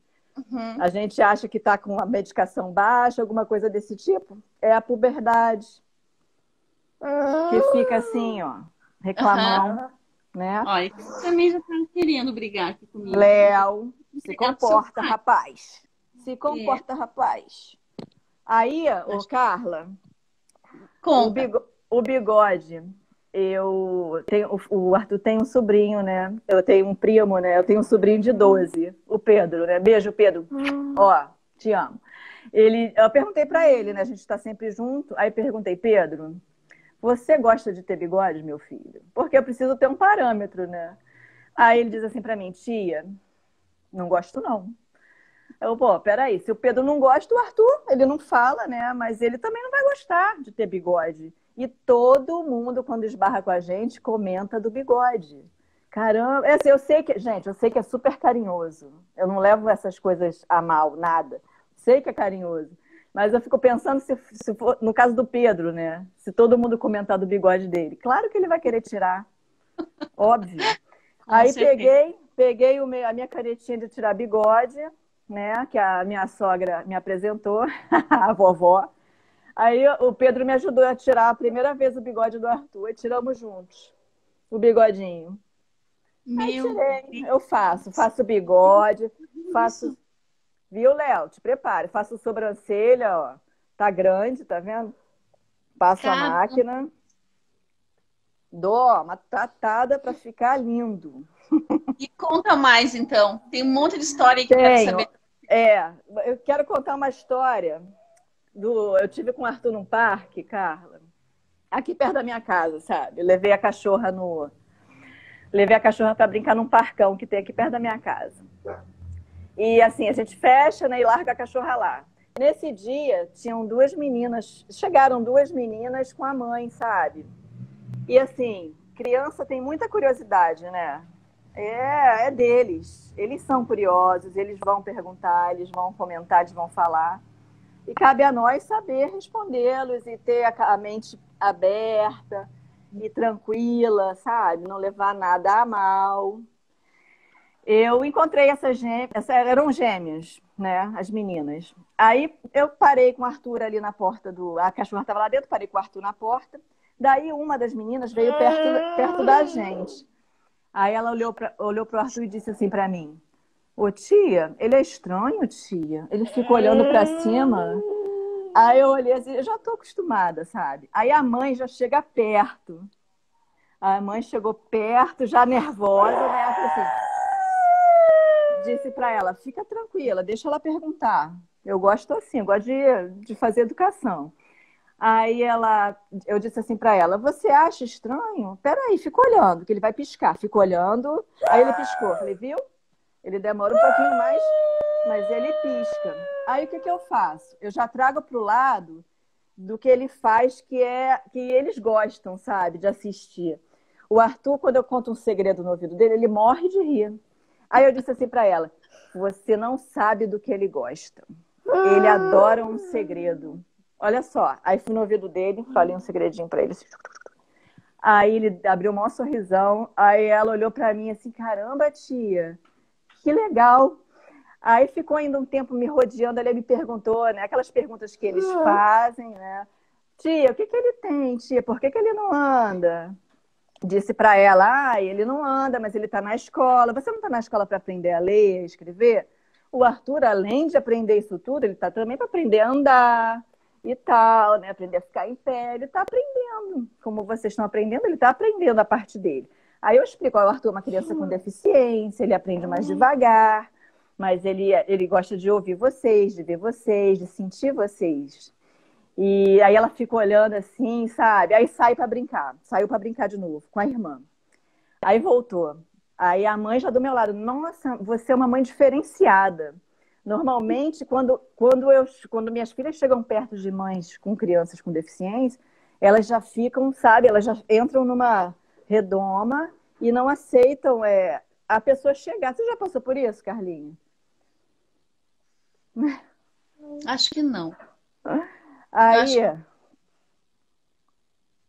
Uhum. A gente acha que está com a medicação baixa, alguma coisa desse tipo. É a puberdade. Que fica assim, ó, reclamando, né? Olha, você também já tá querendo brigar aqui comigo. Léo, se comporta, rapaz. Se comporta, rapaz. Aí, Carla, o bigode, o Arthur tem um sobrinho, né? Eu tenho um primo, né? Eu tenho um sobrinho de 12, o Pedro, né? Beijo, Pedro. Ó, te amo. Eu perguntei pra ele, né? A gente tá sempre junto. Aí perguntei, Pedro, você gosta de ter bigode, meu filho? Porque eu preciso ter um parâmetro, né? Aí ele diz assim pra mim, tia, não gosto não. Peraí, se o Pedro não gosta, o Arthur, ele não fala, né? Mas ele também não vai gostar de ter bigode. E todo mundo, quando esbarra com a gente, comenta do bigode. Caramba, assim, eu sei que é super carinhoso. Eu não levo essas coisas a mal, nada. Sei que é carinhoso. Mas eu fico pensando se for, no caso do Pedro, né? Se todo mundo comentar do bigode dele. Claro que ele vai querer tirar. Óbvio. Aí peguei a minha canetinha de tirar bigode, né? Que a minha sogra me apresentou, a vovó. Aí o Pedro me ajudou a tirar a primeira vez o bigode do Arthur. E tiramos juntos o bigodinho. Aí tirei. Eu faço bigode, faço... Viu, Léo? Te prepare. Faço sobrancelha, ó. Tá grande, tá vendo? Passo a máquina. Dou uma tratada pra ficar lindo. E conta mais, então. Tem um monte de história que eu quero saber. Eu quero contar uma história. Eu tive com o Arthur num parque, Carla. Aqui perto da minha casa, sabe? Levei a cachorra para brincar num parcão que tem aqui perto da minha casa. E assim, a gente fecha, né, e larga a cachorra lá. Nesse dia, chegaram duas meninas com a mãe, sabe? E assim, criança tem muita curiosidade, né? É deles. Eles são curiosos, eles vão perguntar, eles vão comentar, eles vão falar. E cabe a nós saber respondê-los e ter a mente aberta e tranquila, sabe? Não levar nada a mal. Eu encontrei eram gêmeas, né? As meninas. Aí eu parei com o Arthur ali na porta a cachorra estava lá dentro, parei com o Arthur na porta. Daí uma das meninas veio perto da gente. Aí ela olhou para o Arthur e disse assim para mim, ô tia, ele é estranho, tia. Ele fica olhando para cima. Aí eu olhei assim, eu já tô acostumada, sabe? Aí a mãe já chega perto. A mãe chegou perto, já nervosa, né? Ela falou assim, disse para ela, fica tranquila, deixa ela perguntar. Eu gosto assim, eu gosto de fazer educação. Aí eu disse assim para ela, você acha estranho? Peraí, fica olhando, que ele vai piscar. Fica olhando, aí ele piscou. Eu falei, viu? Ele demora um pouquinho mais, mas ele pisca. Aí o que eu faço? Eu já trago para o lado do que ele faz, que eles gostam, sabe, de assistir. O Arthur, quando eu conto um segredo no ouvido dele, ele morre de rir. Aí eu disse assim para ela, você não sabe do que ele gosta. Ele adora um segredo. Olha só, aí fui no ouvido dele, falei um segredinho para ele. Aí ele abriu um maior sorrisão, aí ela olhou para mim assim, caramba, tia, que legal. Aí ficou ainda um tempo me rodeando, ele me perguntou, né, aquelas perguntas que eles fazem, né? Tia, o que ele tem, tia? Por que ele não anda? Disse para ela, ele não anda, mas ele está na escola. Você não está na escola para aprender a ler, a escrever? O Arthur, além de aprender isso tudo, ele está também para aprender a andar e tal, né? Aprender a ficar em pé. Ele está aprendendo. Como vocês estão aprendendo, ele está aprendendo a parte dele. Aí eu explico, o Arthur é uma criança com deficiência, ele aprende mais devagar, mas ele gosta de ouvir vocês, de ver vocês, de sentir vocês. E aí ela fica olhando assim, sabe? Aí saiu para brincar de novo com a irmã. Aí voltou. Aí a mãe já do meu lado, nossa, você é uma mãe diferenciada. Normalmente, quando minhas filhas chegam perto de mães com crianças com deficiência, elas já ficam, sabe? Elas já entram numa redoma e não aceitam a pessoa chegar. Você já passou por isso, Carlinha? Acho que não. Aí,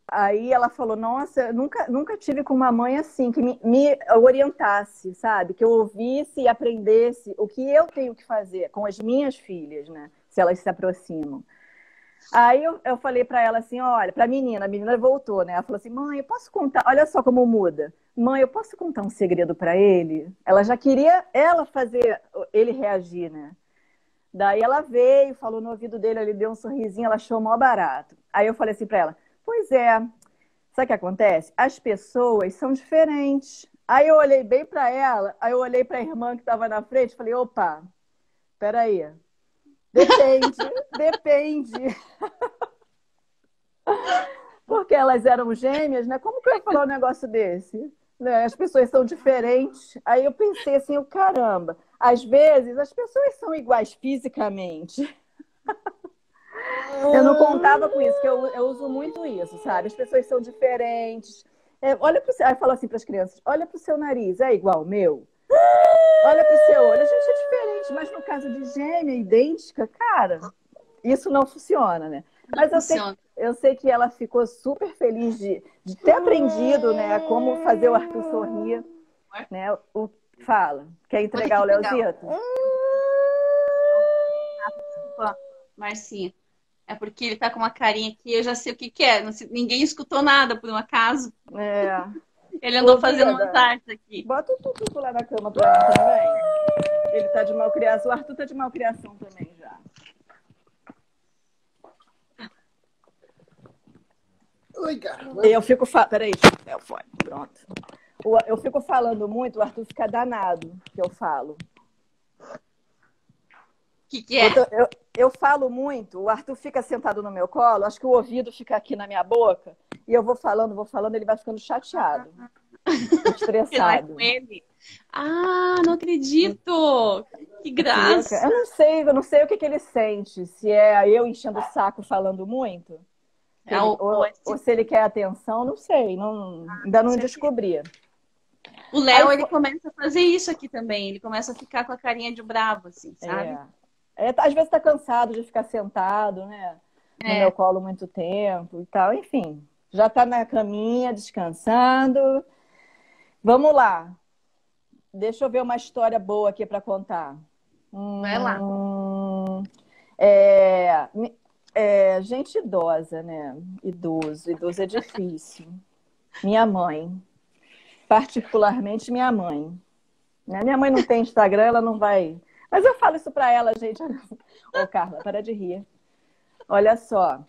aí ela falou, nossa, eu nunca tive com uma mãe assim, que me orientasse, sabe? Que eu ouvisse e aprendesse o que eu tenho que fazer com as minhas filhas, né? Se elas se aproximam. Aí eu falei para ela assim, olha, para a menina voltou, né? Ela falou assim, mãe, eu posso contar, olha só como muda. Mãe, eu posso contar um segredo para ele? Ela já queria fazer ele reagir, né? Daí ela veio, falou no ouvido dele, ele deu um sorrisinho, ela achou mó barato. Aí eu falei assim para ela, pois é, sabe o que acontece? As pessoas são diferentes. Aí eu olhei bem para ela, aí eu olhei para a irmã que estava na frente, falei, opa, peraí, depende, depende. Porque elas eram gêmeas, né? Como que eu ia falar um negócio desse? Né? As pessoas são diferentes. Aí eu pensei assim, caramba, às vezes as pessoas são iguais fisicamente. Eu não contava com isso, que eu uso muito isso, sabe? As pessoas são diferentes. Olha pro seu, aí fala assim para as crianças, olha para o seu nariz, é igual ao meu? Olha para o seu olho, a gente é diferente, mas no caso de gêmea idêntica, cara, isso não funciona, né? Mas eu sei que ela ficou super feliz de ter aprendido, né, como fazer o Arthur sorrir, né? Fala, quer entregar o Leozito? Marcinha, é porque ele tá com uma carinha aqui, eu já sei o que que é. Ninguém escutou nada, por um acaso. Ele andou fazendo umas artes aqui. Bota o Tutu lá na cama pra mim também. Ele tá de malcriação, o Arthur tá de malcriação também já. Oi, cara. Eu fico falando. Peraí, é o fone. Pronto. Eu fico falando muito, o Arthur fica danado que eu falo. O que é? Eu falo muito, o Arthur fica sentado no meu colo, acho que o ouvido fica aqui na minha boca, e eu vou falando, ele vai ficando chateado, estressado. Com ele? Ah, não acredito! Que graça! Eu não sei o que ele sente, se é eu enchendo o saco falando muito, ou se ele quer atenção, não sei, ainda não descobri. O Léo, ele começa a fazer isso aqui também, ele começa a ficar com a carinha de bravo, assim, sabe? Às vezes tá cansado de ficar sentado, né? No meu colo muito tempo e tal. Enfim, já tá na caminha, descansando. Vamos lá. Deixa eu ver uma história boa aqui para contar. Vai lá. Gente idosa, né? Idoso é difícil. Minha mãe. Particularmente minha mãe. Né? Minha mãe não tem Instagram, ela não vai... Mas eu falo isso para ela, gente. Ô, Carla, para de rir. Olha só.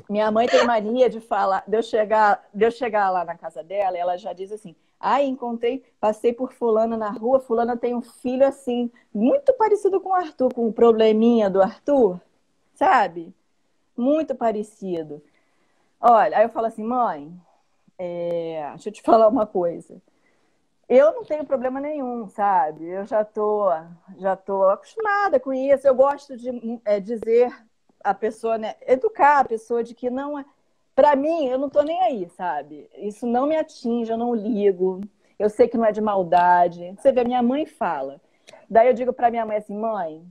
Minha mãe tem mania de falar, de eu chegar lá na casa dela, ela já diz assim: ai, passei por fulana na rua, fulana tem um filho assim, muito parecido com o Arthur, com o probleminha do Arthur, sabe? Muito parecido. Olha, aí eu falo assim, mãe, deixa eu te falar uma coisa. Eu não tenho problema nenhum, sabe? Eu já tô acostumada com isso. Eu gosto de dizer a pessoa, né? Educar a pessoa de que não é. Para mim, eu não tô nem aí, sabe? Isso não me atinge, eu não ligo. Eu sei que não é de maldade. Você vê, minha mãe fala. Daí eu digo para minha mãe assim, mãe,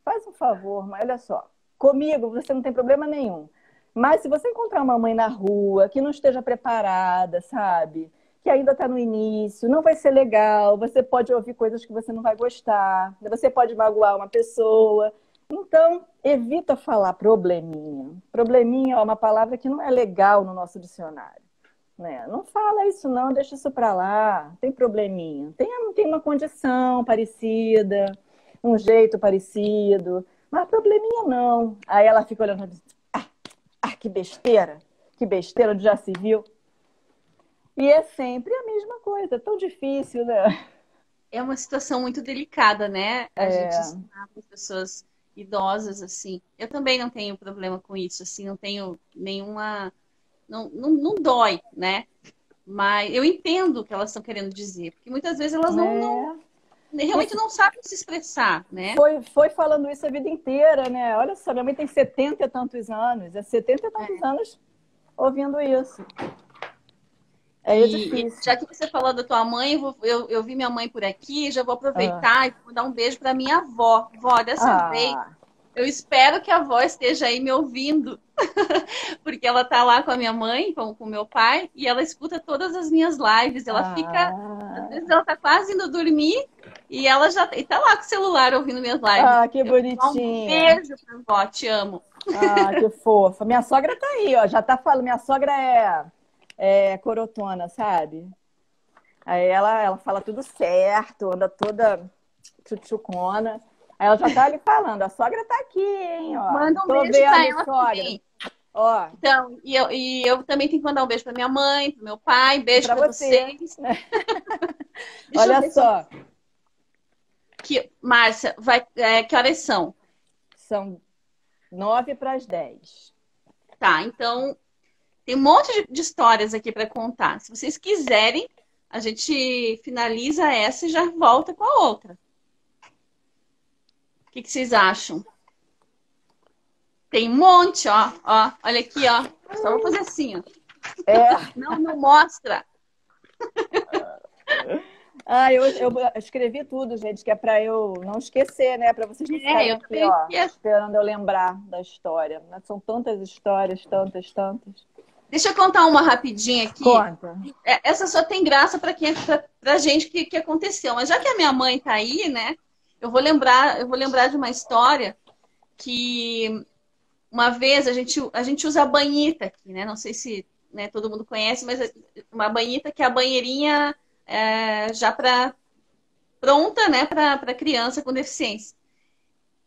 faz um favor, mãe, olha só. Comigo você não tem problema nenhum. Mas se você encontrar uma mãe na rua que não esteja preparada, sabe? Que ainda está no início, não vai ser legal, você pode ouvir coisas que você não vai gostar, você pode magoar uma pessoa. Então, evita falar probleminha. Probleminha é uma palavra que não é legal no nosso dicionário. Né? Não fala isso não, deixa isso para lá, tem probleminha. Tem uma condição parecida, um jeito parecido, mas probleminha não. Aí ela fica olhando e diz, que besteira, onde já se viu. E é sempre a mesma coisa, é tão difícil, né? É uma situação muito delicada, né? A gente É, ensinar para as pessoas idosas, assim. Eu também não tenho problema com isso, assim, não tenho nenhuma. Não dói, né? Mas eu entendo o que elas estão querendo dizer, porque muitas vezes elas é. realmente Isso não sabem se expressar, né? foi falando isso a vida inteira, né? Olha só, minha mãe tem 70 e tantos anos, é 70 e tantos anos ouvindo isso. É E difícil. já que você falou da tua mãe, eu vi minha mãe por aqui, já vou Ah, aproveitar e vou dar um beijo para minha avó. Vó, dessa vez, ah, eu espero que a avó esteja aí me ouvindo, porque ela tá lá com a minha mãe, com o meu pai, e ela escuta todas as minhas lives. Ela fica, às ah, vezes ela tá quase indo dormir e ela já e tá lá com o celular ouvindo minhas lives. que Eu vou dar um bonitinha. beijo pra vó, te amo. Que fofa. Minha sogra tá aí, ó. Já tá falando. Minha sogra é corotona, sabe? Aí ela fala tudo certo, anda toda tchutchucona. Aí ela já tá ali falando, a sogra tá aqui, hein, ó. Manda um Tô beijo pra vendo, ela sogra. também. Ó, Então, e eu também tenho que mandar um beijo para minha mãe, para meu pai, beijo pra para você. vocês. Deixa eu Olha ver só só, que Márcia, que horas são? são 9 para as 10. Tá, então tem um monte de histórias aqui para contar. Se vocês quiserem, a gente finaliza essa e já volta com a outra. O que vocês acham? Tem um monte, ó, olha aqui, ó. Só vou fazer assim, ó. É. Não mostra. Eu escrevi tudo, gente, que é para eu não esquecer, né? Para vocês não ficarem Eu aqui, também ó, esqueço. esperando eu lembrar da história. São tantas histórias, tantas, tantas. Deixa eu contar uma rapidinha aqui. Conta. Essa só tem graça para quem, pra gente que aconteceu. Mas já que a minha mãe tá aí, né? Eu vou lembrar de uma história que uma vez a gente usa a banhita aqui, né? Não sei se, né, todo mundo conhece, mas uma banhita que é a banheirinha já pronta, né, para criança com deficiência.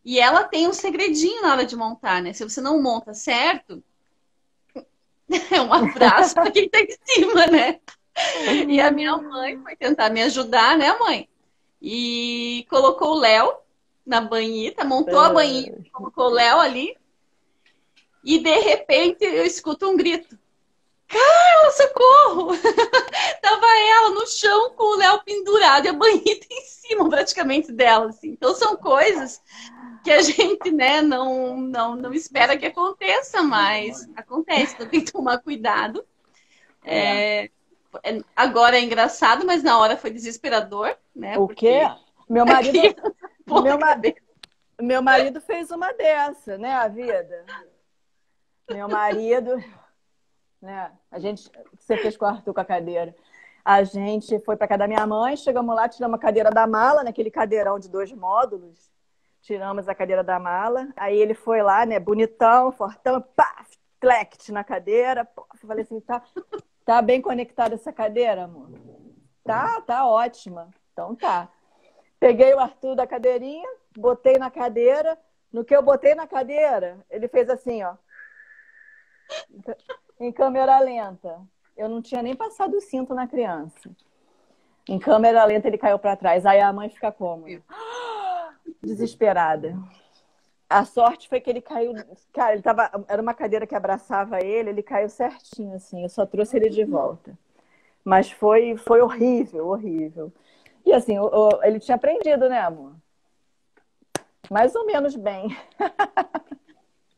E ela tem um segredinho na hora de montar, né? Se você não monta certo, é um abraço para quem tá em cima, né? E a minha mãe foi tentar me ajudar, né, mãe? E colocou o Léo na banhita, montou a banhita, colocou o Léo ali. E de repente eu escuto um grito: Carla, socorro! Tava ela no chão com o Léo pendurado e a banhita em cima, praticamente dela. Assim. Então são coisas que a gente, né, não espera que aconteça, mas acontece. Então tem que tomar cuidado. É. Agora é engraçado, mas na hora foi desesperador, né? O quê? Porque Meu a marido, criança pula meu, a ma- cabeça. meu marido fez uma dessa, né, a vida? Meu marido, né? Você fez com o Arthur com a cadeira. A gente foi para casa da minha mãe, chegamos lá, tiramos a cadeira da mala, naquele cadeirão de 2 módulos. Tiramos a cadeira da mala. Aí ele foi lá, né, bonitão, fortão, pá, tlect na cadeira. Pô, falei assim, tá bem conectada essa cadeira, amor? Tá ótima. Então tá. Peguei o Arthur da cadeirinha, botei na cadeira. No que eu botei na cadeira, ele fez assim, ó. Em câmera lenta. Eu não tinha nem passado o cinto na criança. Em câmera lenta ele caiu para trás. Aí a mãe fica como? Desesperada. A sorte foi que ele caiu. Cara, ele tava. Era uma cadeira que abraçava ele caiu certinho, assim. Eu só trouxe ele de volta. Mas foi horrível, horrível. E assim, ele tinha aprendido, né, amor? Mais ou menos bem.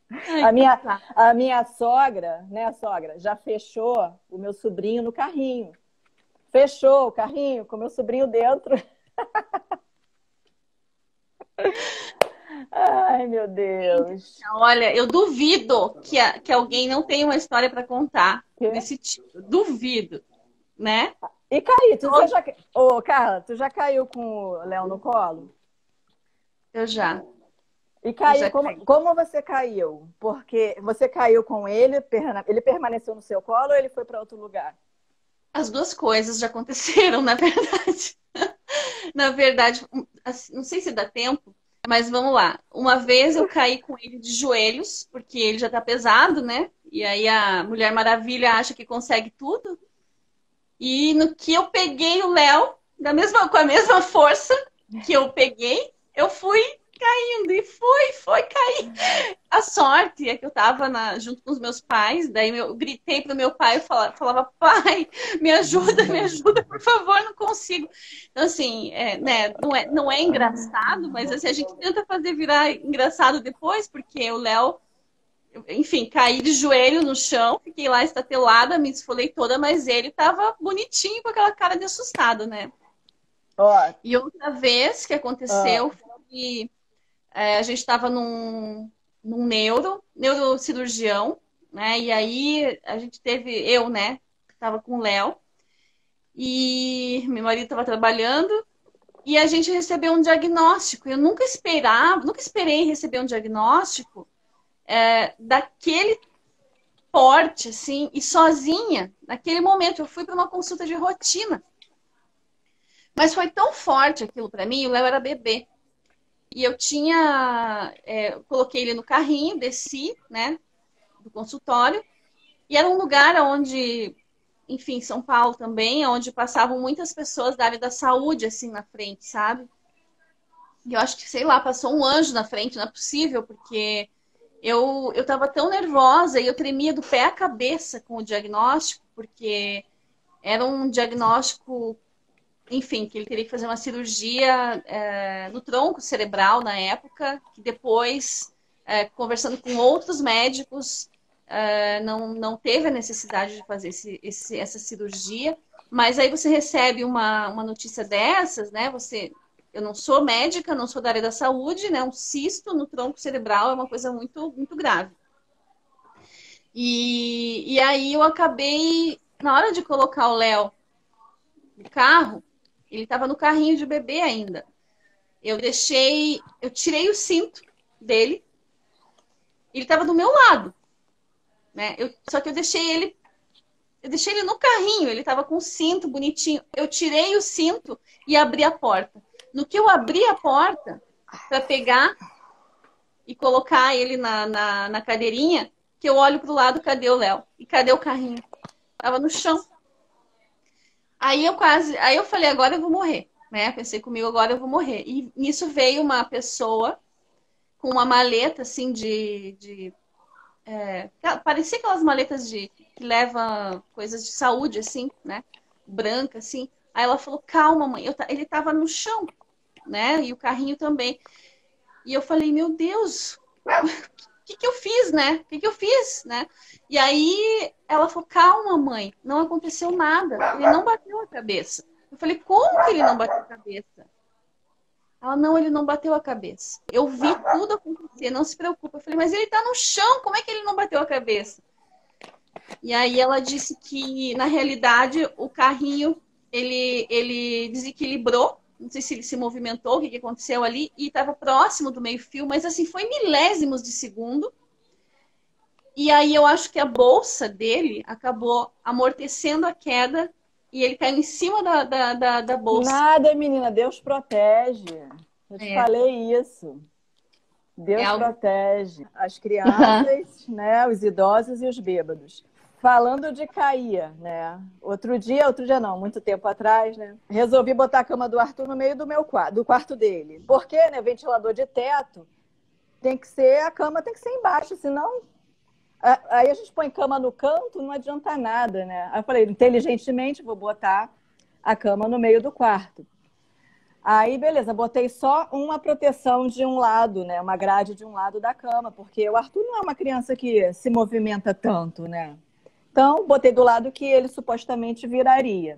Ai, A que minha, tá. a minha sogra, né, sogra, já fechou o meu sobrinho no carrinho. Fechou o carrinho com o meu sobrinho dentro. Ai, meu Deus. Olha, eu duvido que alguém não tenha uma história para contar Quê? desse tipo. Duvido, né? E caí, você já... Ô, Carla, tu já caiu com o Léo no colo? Eu já, E eu caiu, já caí. como você caiu? Porque você caiu com ele permaneceu no seu colo ou ele foi para outro lugar? As duas coisas já aconteceram, na verdade. Na verdade, assim, não sei se dá tempo, mas vamos lá. Uma vez eu caí com ele de joelhos, porque ele já tá pesado, né? E aí a Mulher Maravilha acha que consegue tudo. E no que eu peguei o Léo, com a mesma força que eu peguei, eu fui caindo e foi cair. A sorte é que eu tava junto com os meus pais, daí eu gritei pro meu pai, falava, pai, me ajuda, por favor, não consigo. Então, assim, né, não é engraçado, mas assim, a gente tenta fazer virar engraçado depois, porque o Léo, enfim, caí de joelho no chão, fiquei lá estatelada, me esfolei toda, mas ele tava bonitinho com aquela cara de assustado, né? Ó, E outra vez que ó, aconteceu foi, a gente estava num neurocirurgião, né? E aí a gente teve, eu, né? Tava com o Léo e meu marido estava trabalhando e a gente recebeu um diagnóstico. Eu nunca esperava, nunca esperei receber um diagnóstico daquele porte, assim, e sozinha. Naquele momento, eu fui para uma consulta de rotina. Mas foi tão forte aquilo para mim, o Léo era bebê. E eu coloquei ele no carrinho, desci, né, do consultório. E era um lugar onde, enfim, São Paulo também, onde passavam muitas pessoas da área da saúde, assim, na frente, sabe? E eu acho que, sei lá, passou um anjo na frente, não é possível, porque eu tava tão nervosa e eu tremia do pé à cabeça com o diagnóstico, porque era um diagnóstico, enfim, que ele teria que fazer uma cirurgia no tronco cerebral na época, que depois, conversando com outros médicos, não teve a necessidade de fazer essa cirurgia. Mas aí você recebe uma notícia dessas, né? Eu não sou médica, não sou da área da saúde, né? Um cisto no tronco cerebral é uma coisa muito, muito grave. E aí eu acabei, na hora de colocar o Léo no carro, ele estava no carrinho de bebê ainda. Eu tirei o cinto dele, ele estava do meu lado, né? Só que eu deixei ele no carrinho, ele estava com o cinto bonitinho. Eu tirei o cinto e abri a porta. No que eu abri a porta para pegar e colocar ele na cadeirinha, que eu olho pro lado, cadê o Léo? E cadê o carrinho? Tava no chão. Aí eu falei, agora eu vou morrer, né? Pensei comigo, agora eu vou morrer. E nisso veio uma pessoa com uma maleta assim parecia aquelas maletas que leva coisas de saúde, assim, né? Branca, assim. Aí ela falou, calma, mãe, ele tava no chão, né? E o carrinho também. E eu falei, meu Deus, o que eu fiz, né? O que eu fiz, né? E aí ela falou, calma, mãe, não aconteceu nada. Ele não bateu a cabeça. Eu falei, como que ele não bateu a cabeça? Ela, não, ele não bateu a cabeça. Eu vi tudo acontecer, não se preocupe. Eu falei, mas ele tá no chão, como é que ele não bateu a cabeça? E aí ela disse que, na realidade, o carrinho, ele desequilibrou. Não sei se ele se movimentou, o que aconteceu ali, e estava próximo do meio-fio, mas assim, foi milésimos de segundo. E aí eu acho que a bolsa dele acabou amortecendo a queda e ele caiu em cima da bolsa. nada, menina, Deus protege. Eu te É. falei isso. É Deus algo... protege as Aham. crianças, né, os idosos e os bêbados. Falando de cair, né? Outro dia não, muito tempo atrás, né? Resolvi botar a cama do Arthur no meio do meu quarto, do quarto dele. Porque, né, ventilador de teto, a cama tem que ser embaixo, senão aí a gente põe cama no canto, não adianta nada, né? Aí eu falei, inteligentemente, vou botar a cama no meio do quarto. Aí, beleza, botei só uma proteção de um lado, né? Uma grade de um lado da cama, porque o Arthur não é uma criança que se movimenta tanto, né? Então, botei do lado que ele supostamente viraria.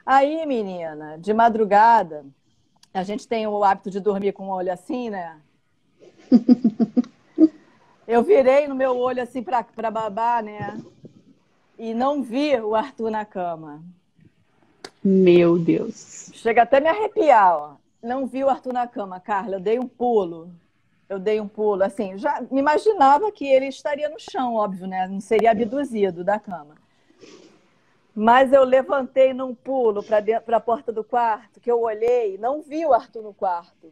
Aí, menina, de madrugada, a gente tem o hábito de dormir com o olho assim, né? Eu virei no meu olho assim para babar, né? E não vi o Arthur na cama. Meu Deus. Chega até me arrepiar, ó. Não vi o Arthur na cama, Carla. Eu dei um pulo. Eu dei um pulo, assim, já me imaginava que ele estaria no chão, óbvio, né? Não seria abduzido da cama. Mas eu levantei num pulo para a porta do quarto, que eu olhei, não vi o Arthur no quarto.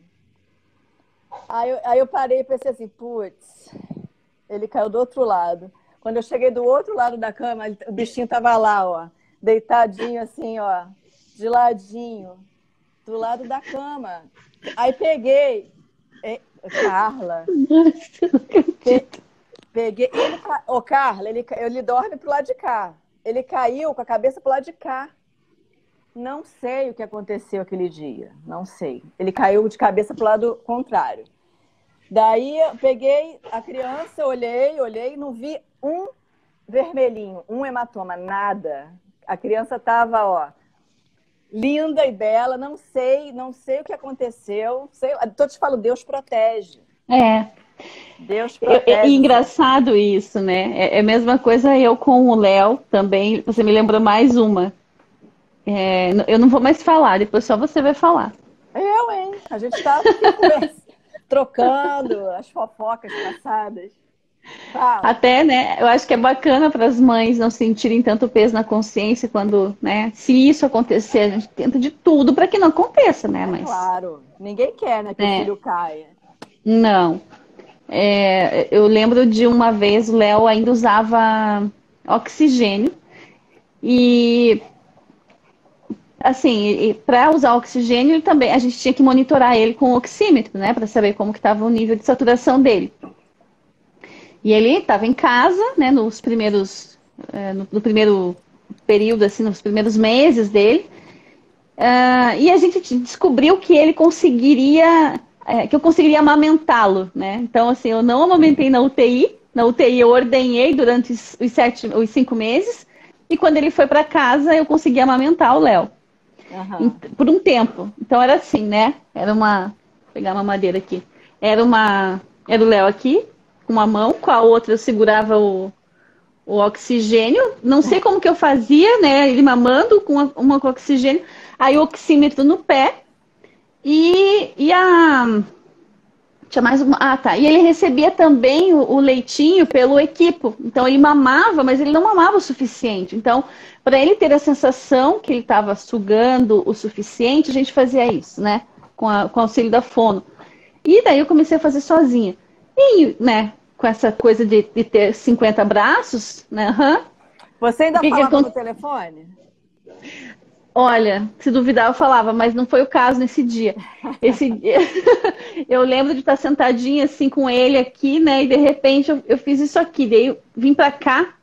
Aí eu parei e pensei assim, putz, ele caiu do outro lado. Quando eu cheguei do outro lado da cama, o bichinho tava lá, ó, deitadinho assim, ó, de ladinho, do lado da cama. Aí peguei, Carla, Nossa, não acredito. peguei, Carla, ele dorme pro lado de cá. Ele caiu com a cabeça pro lado de cá. Não sei o que aconteceu aquele dia, não sei. Ele caiu de cabeça pro lado contrário. Daí eu peguei a criança, olhei, não vi um vermelhinho, um hematoma, nada. A criança estava, ó, linda e bela, não sei o que aconteceu. Tô te falando, Deus protege. É, Deus e protege. engraçado isso, né? É a mesma coisa eu com o Léo também. Você me lembrou mais uma. É, eu não vou mais falar, depois só você vai falar. Hein? A gente estava aqui trocando as fofocas passadas. Fala. Até, né? Eu acho que é bacana para as mães não sentirem tanto peso na consciência quando, né? Se isso acontecer, a gente tenta de tudo para que não aconteça, né? Mas, Claro, ninguém quer, né, que o né? filho caia. Não. É, eu lembro de uma vez o Léo ainda usava oxigênio e assim, para usar oxigênio ele também a gente tinha que monitorar ele com o oxímetro, né, para saber como que estava o nível de saturação dele. E ele estava em casa, né, nos primeiros no primeiro período, assim, nos primeiros meses dele, e a gente descobriu que ele conseguiria, que eu conseguiria amamentá-lo, né? Então, assim, eu não amamentei na UTI. Na UTI eu ordenhei durante os 5 meses. E quando ele foi para casa, eu consegui amamentar o Léo. Uhum. Por um tempo. Então era assim, né? Vou pegar uma madeira aqui. Era o Léo aqui, com uma mão, com a outra eu segurava o oxigênio. Não sei como que eu fazia, né? Ele mamando com uma com oxigênio. Aí o oxímetro no pé. E a. Tinha mais uma. Ah, tá. E ele recebia também o leitinho pelo equipo. Então ele mamava, mas ele não mamava o suficiente. Então, para ele ter a sensação que ele estava sugando o suficiente, a gente fazia isso, né? Com o auxílio da fono. E daí eu comecei a fazer sozinha. E, né, com essa coisa de ter 50 braços, né? Você O ainda que que falava no aconteceu? telefone? Olha, se duvidar eu falava, mas não foi o caso nesse dia. Esse dia, eu lembro de estar sentadinha assim com ele aqui, né? E de repente eu fiz isso aqui, daí eu vim para cá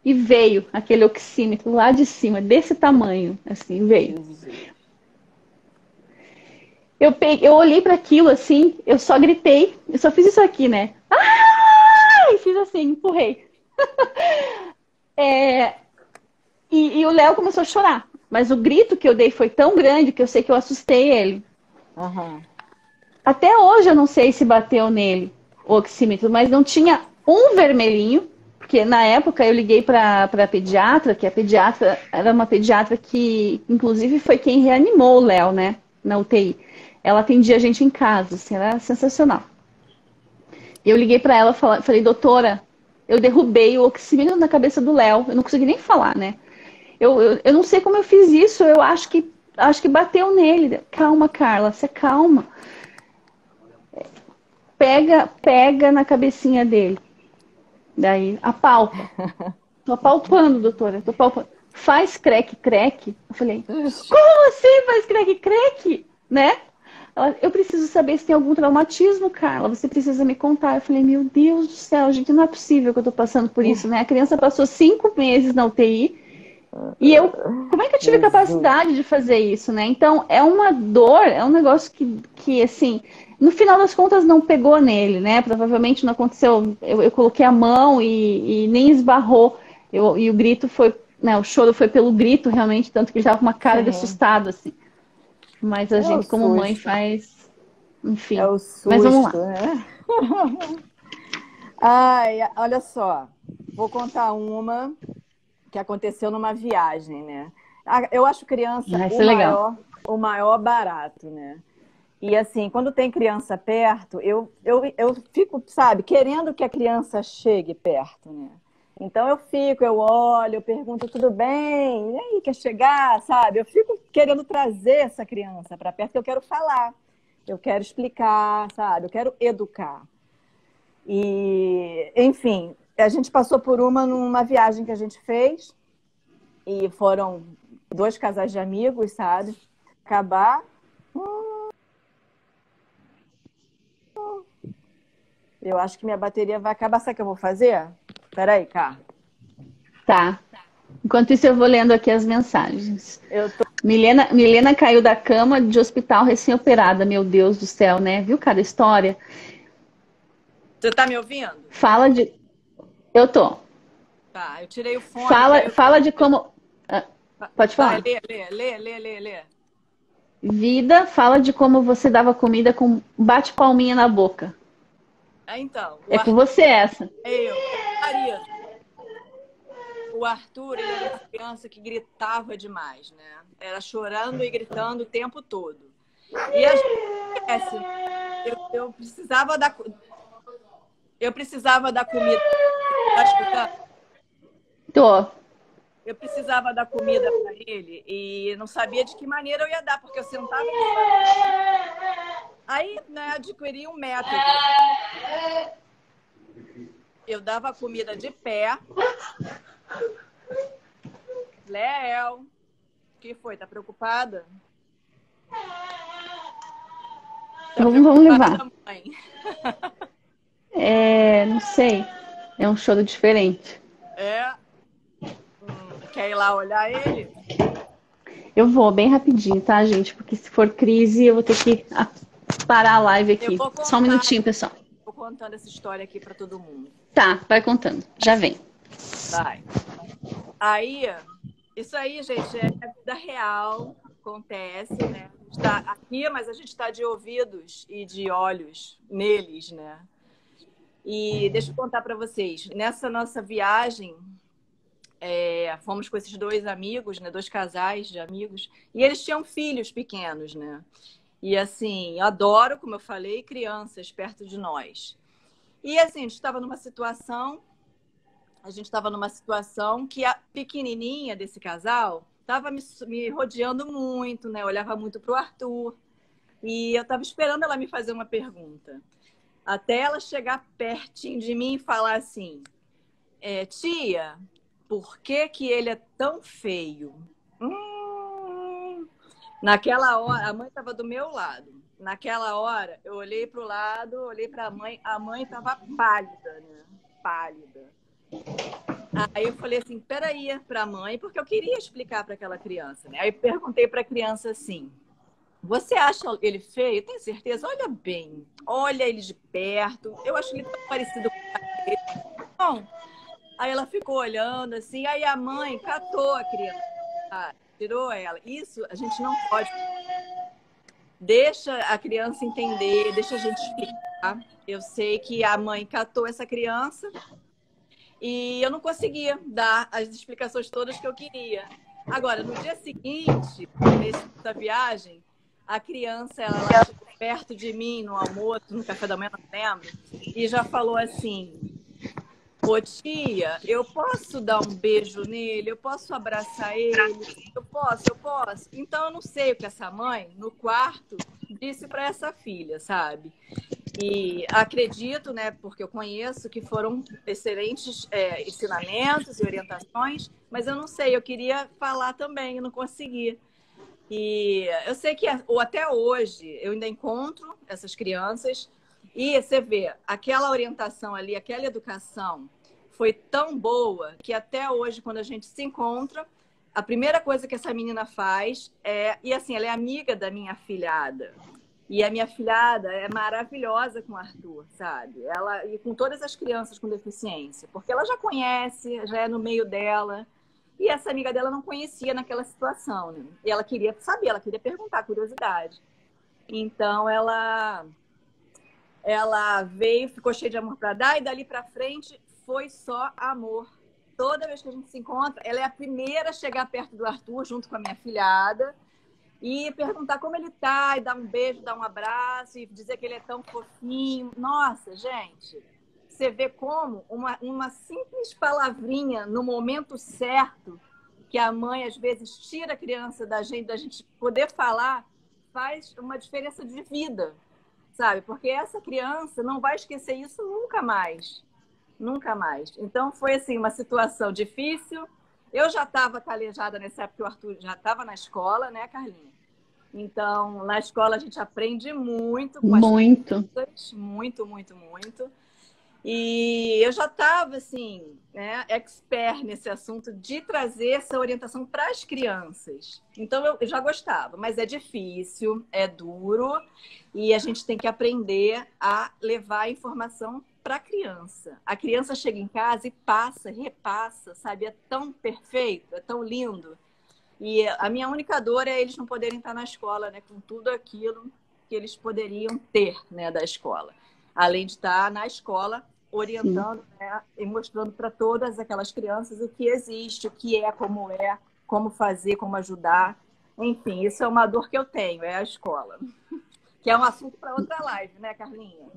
e veio aquele oxímetro lá de cima, desse tamanho, assim, veio. Jesus. Eu olhei para aquilo assim, eu só gritei, eu só fiz isso aqui, né? Ah! E fiz assim, empurrei. E o Léo começou a chorar. Mas o grito que eu dei foi tão grande que eu sei que eu assustei ele. Uhum. Até hoje eu não sei se bateu nele o oxímetro, mas não tinha um vermelhinho, porque na época eu liguei para a pediatra, que a pediatra era uma pediatra que, inclusive, foi quem reanimou o Léo, né, na UTI. Ela atendia a gente em casa, assim, era sensacional. E eu liguei para ela, falei, doutora, eu derrubei o oxímetro na cabeça do Léo, eu não consegui nem falar, né? Eu não sei como eu fiz isso, eu acho que bateu nele. Calma, Carla, se calma. pega na cabecinha dele. Daí, apalpa. Tô apalpando, doutora. Tô apalpando. Faz creque-creque. Eu falei, como assim faz creque-creque? Né? Eu preciso saber se tem algum traumatismo, Carla. Você precisa me contar. Eu falei, meu Deus do céu, gente, não é possível que eu tô passando por isso, né? A criança passou 5 meses na UTI e como é que eu tive Jesus. capacidade de fazer isso, né? Então, é uma dor, é um negócio que assim, no final das contas não pegou nele, né? Provavelmente não aconteceu. Eu coloquei a mão e nem esbarrou. E o grito foi, né? O choro foi pelo grito, realmente, tanto que ele tava com uma cara de Sim. assustado, assim. Mas a É o gente, como mãe, susto. faz. É Enfim. o Mas vamos lá. susto, né? Ai, olha só. Vou contar uma que aconteceu numa viagem, né? Eu acho criança Ah, isso é legal. o maior barato, né? E assim, quando tem criança perto, eu fico, sabe, querendo que a criança chegue perto, né? Então eu olho, eu pergunto, tudo bem? E aí, quer chegar, sabe? Eu fico querendo trazer essa criança para perto, que eu quero falar, eu quero explicar, sabe? Eu quero educar. E, enfim, a gente passou por numa viagem que a gente fez, e foram 2 casais de amigos, sabe? Acabar. Eu acho que minha bateria vai acabar. Sabe o que eu vou fazer? Peraí, cá. Tá. Enquanto isso, eu vou lendo aqui as mensagens. Eu tô... Milena caiu da cama de hospital recém-operada. Meu Deus do céu, né? Viu cada história? Você tá me ouvindo? Fala de. Eu tô. Tá, eu tirei o fone, que aí eu... Fala de como. Ah, pode Vai, falar. lê. Vida, fala de como você dava comida com bate-palminha na boca. Então, É com você essa. Maria, o Arthur, ele era uma criança que gritava demais, né? Era chorando e gritando o tempo todo. E a gente esquece, eu precisava eu precisava da comida. Tá escutando? Tô. Eu precisava dar comida para ele e não sabia de que maneira eu ia dar, porque eu sentava. Aí, né, adquiri um método. Eu dava a comida de pé. Léo, o que foi? Tá preocupada? Tá Vamos levar. preocupada, mãe? Não sei. É um choro diferente. É. Quer ir lá olhar ele? Eu vou bem rapidinho, tá, gente? Porque se for crise, eu vou ter que parar a live Eu aqui. vou Só um contar, minutinho, pessoal. vou contando essa história aqui para todo mundo. Tá, vai contando. Já vem. Vai. Aí, isso aí, gente, é vida real, acontece, né? A gente está aqui, mas a gente está de ouvidos e de olhos neles, né? E deixa eu contar para vocês. Nessa nossa viagem, fomos com esses 2 amigos, né? 2 casais de amigos, e eles tinham filhos pequenos, né? E assim, eu adoro, como eu falei, crianças perto de nós. E assim, a gente estava numa situação que a pequenininha desse casal estava me rodeando muito, né? Eu olhava muito para o Arthur e eu estava esperando ela me fazer uma pergunta. Até ela chegar pertinho de mim e falar assim, tia, por que que ele é tão feio? Naquela hora, a mãe estava do meu lado. Naquela hora, eu olhei para o lado, olhei para a mãe estava pálida, né? Pálida. Aí eu falei assim, peraí, para a mãe, porque eu queria explicar para aquela criança, né? Aí perguntei para a criança assim, você acha ele feio? Tem certeza? Olha bem, olha ele de perto, eu acho ele tão parecido com ele. Bom, aí ela ficou olhando assim, aí a mãe catou a criança, tirou ela. Isso a gente não pode. Deixa a criança entender, deixa a gente explicar. Eu sei que a mãe catou essa criança e eu não conseguia dar as explicações todas que eu queria. Agora, no dia seguinte, nessa viagem, a criança, ela chegou perto de mim no almoço, no café da manhã, não lembro, e já falou assim, ô tia, eu posso dar um beijo nele? Eu posso abraçar ele? Eu posso. Então, eu não sei o que essa mãe, no quarto, disse para essa filha, sabe? E acredito, né, porque eu conheço, que foram excelentes ensinamentos e orientações, mas eu não sei, eu queria falar também, eu não consegui. E eu sei que ou até hoje eu ainda encontro essas crianças e você vê, aquela orientação ali, aquela educação foi tão boa que até hoje, quando a gente se encontra, a primeira coisa que essa menina faz e assim, ela é amiga da minha afilhada. E a minha afilhada é maravilhosa com o Arthur, sabe? E com todas as crianças com deficiência, porque ela já conhece, já é no meio dela. E essa amiga dela não conhecia naquela situação, né? E ela queria saber, ela queria perguntar, curiosidade. Então ela veio, ficou cheia de amor para dar, e dali para frente foi só amor. Toda vez que a gente se encontra, ela é a primeira a chegar perto do Arthur, junto com a minha afilhada, e perguntar como ele tá, e dar um beijo, dar um abraço, e dizer que ele é tão fofinho. Nossa, gente, você vê como uma simples palavrinha no momento certo, que a mãe às vezes tira a criança da gente poder falar, faz uma diferença de vida, sabe? Porque essa criança não vai esquecer isso nunca mais. Nunca mais. Então foi assim, uma situação difícil. Eu já estava calejada nessa época, o Arthur já estava na escola, né, Carlinha? Então, na escola a gente aprende muito com as crianças, muito, muito, muito. E eu já estava, assim, né, expert nesse assunto de trazer essa orientação para as crianças. Então, eu já gostava, mas é difícil, é duro, e a gente tem que aprender a levar a informação para a criança. A criança chega em casa e passa, repassa, sabe? É tão perfeito, é tão lindo. E a minha única dor é eles não poderem estar na escola, né, com tudo aquilo que eles poderiam ter, né, da escola. Além de estar na escola orientando, né, e mostrando para todas aquelas crianças o que existe, o que é, como fazer, como ajudar. Enfim, isso é uma dor que eu tenho, é a escola. Que é um assunto para outra live, né, Carlinha?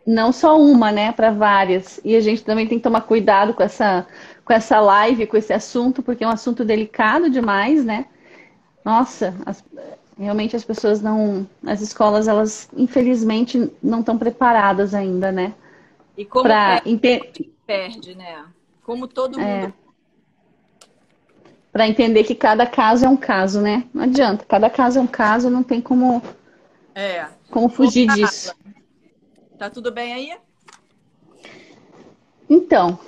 Não só uma, né? Para várias. E a gente também tem que tomar cuidado com essa live, com esse assunto, porque é um assunto delicado demais, né? Nossa, realmente as pessoas não... As escolas, elas, infelizmente, não estão preparadas ainda, né? E como perde, né? Como todo mundo... Para entender que cada caso é um caso, né? Não adianta. Cada caso é um caso, não tem como fugir disso. Tá tudo bem aí? Então,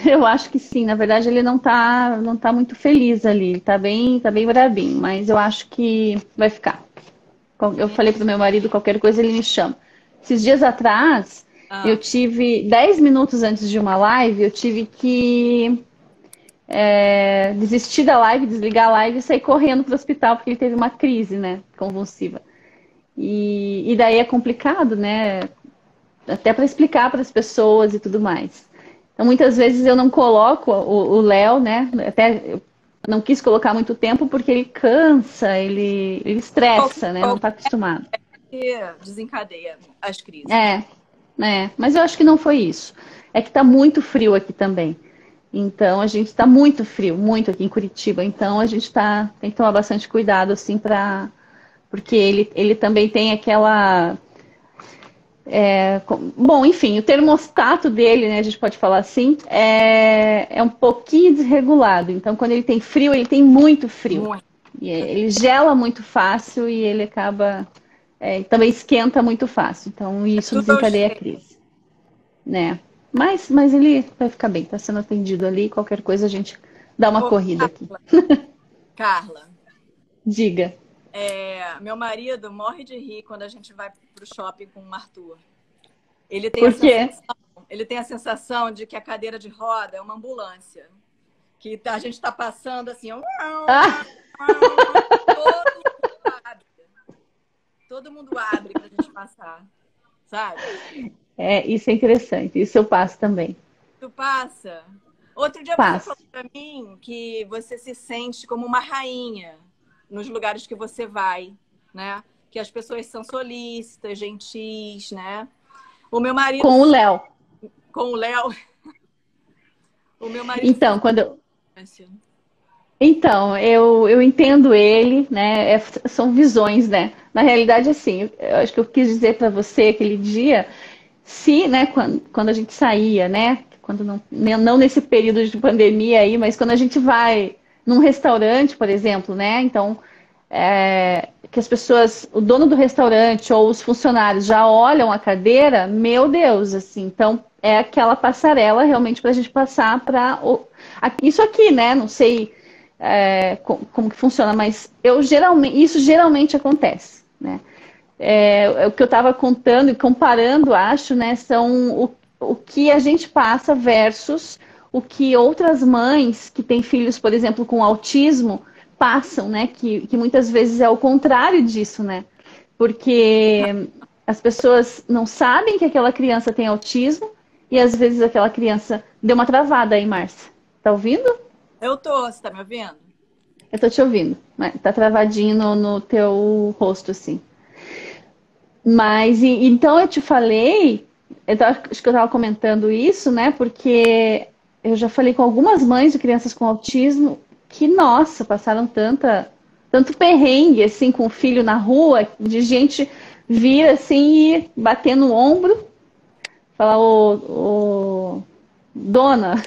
eu acho que sim. Na verdade, ele não tá muito feliz ali. Ele tá bem brabinho, mas eu acho que vai ficar. Eu falei pro meu marido, qualquer coisa ele me chama. Esses dias atrás, eu tive 10 minutos antes de uma live, eu tive que desistir da live, desligar a live e sair correndo pro hospital, porque ele teve uma crise, né, convulsiva. E daí é complicado, né? Até para explicar para as pessoas e tudo mais. Então, muitas vezes eu não coloco o Léo, né? Até eu não quis colocar muito tempo porque ele cansa, ele estressa, né? Não está acostumado. Desencadeia as crises. Mas eu acho que não foi isso. É que está muito frio aqui também. Então, a gente está muito frio, muito aqui em Curitiba. Então, a gente tem que tomar bastante cuidado, assim, porque ele também tem aquela... bom, enfim, o termostato dele, né, a gente pode falar assim, é um pouquinho desregulado. Então, quando ele tem frio, ele tem muito frio. E ele gela muito fácil e ele acaba... também esquenta muito fácil. Então, isso desencadeia a crise. Né? Mas ele vai ficar bem, está sendo atendido ali. Qualquer coisa a gente dá uma corrida aqui. Carla. Diga. Meu marido morre de rir quando a gente vai pro shopping com o Arthur. Por quê? Ele tem a sensação de que a cadeira de roda é uma ambulância. Que a gente está passando assim... Todo mundo abre para a gente passar. Sabe? Isso é interessante. Isso eu passo também. Tu passa? Outro dia você falou para mim que você se sente como uma rainha nos lugares que você vai, né? Que as pessoas são solícitas, gentis, né? O meu marido... Com o Léo. Com o Léo. O meu marido... Então, Então, eu entendo ele, né? São visões, né? Na realidade, assim, eu acho que eu quis dizer para você aquele dia se, né, quando a gente saía, né, quando não nesse período de pandemia aí, mas quando a gente vai num restaurante, por exemplo, né, então, que as pessoas, o dono do restaurante ou os funcionários já olham a cadeira, meu Deus, assim, então é aquela passarela realmente para a gente passar para isso aqui, né, não sei como que funciona, mas isso geralmente acontece, né. O que eu estava contando e comparando, acho, né, são o que a gente passa versus o que outras mães que têm filhos, por exemplo, com autismo, passam, né, que muitas vezes é o contrário disso, né, porque as pessoas não sabem que aquela criança tem autismo e às vezes aquela criança deu uma travada aí, Márcia. Tá ouvindo? Eu tô, você tá me ouvindo? Eu tô te ouvindo, mas tá travadinho no teu rosto, assim. Mas, então eu te falei, acho que eu estava comentando isso, né? Porque eu já falei com algumas mães de crianças com autismo que, nossa, passaram tanto perrengue, assim, com o filho na rua, de gente vir, assim, e bater no ombro, falar, dona,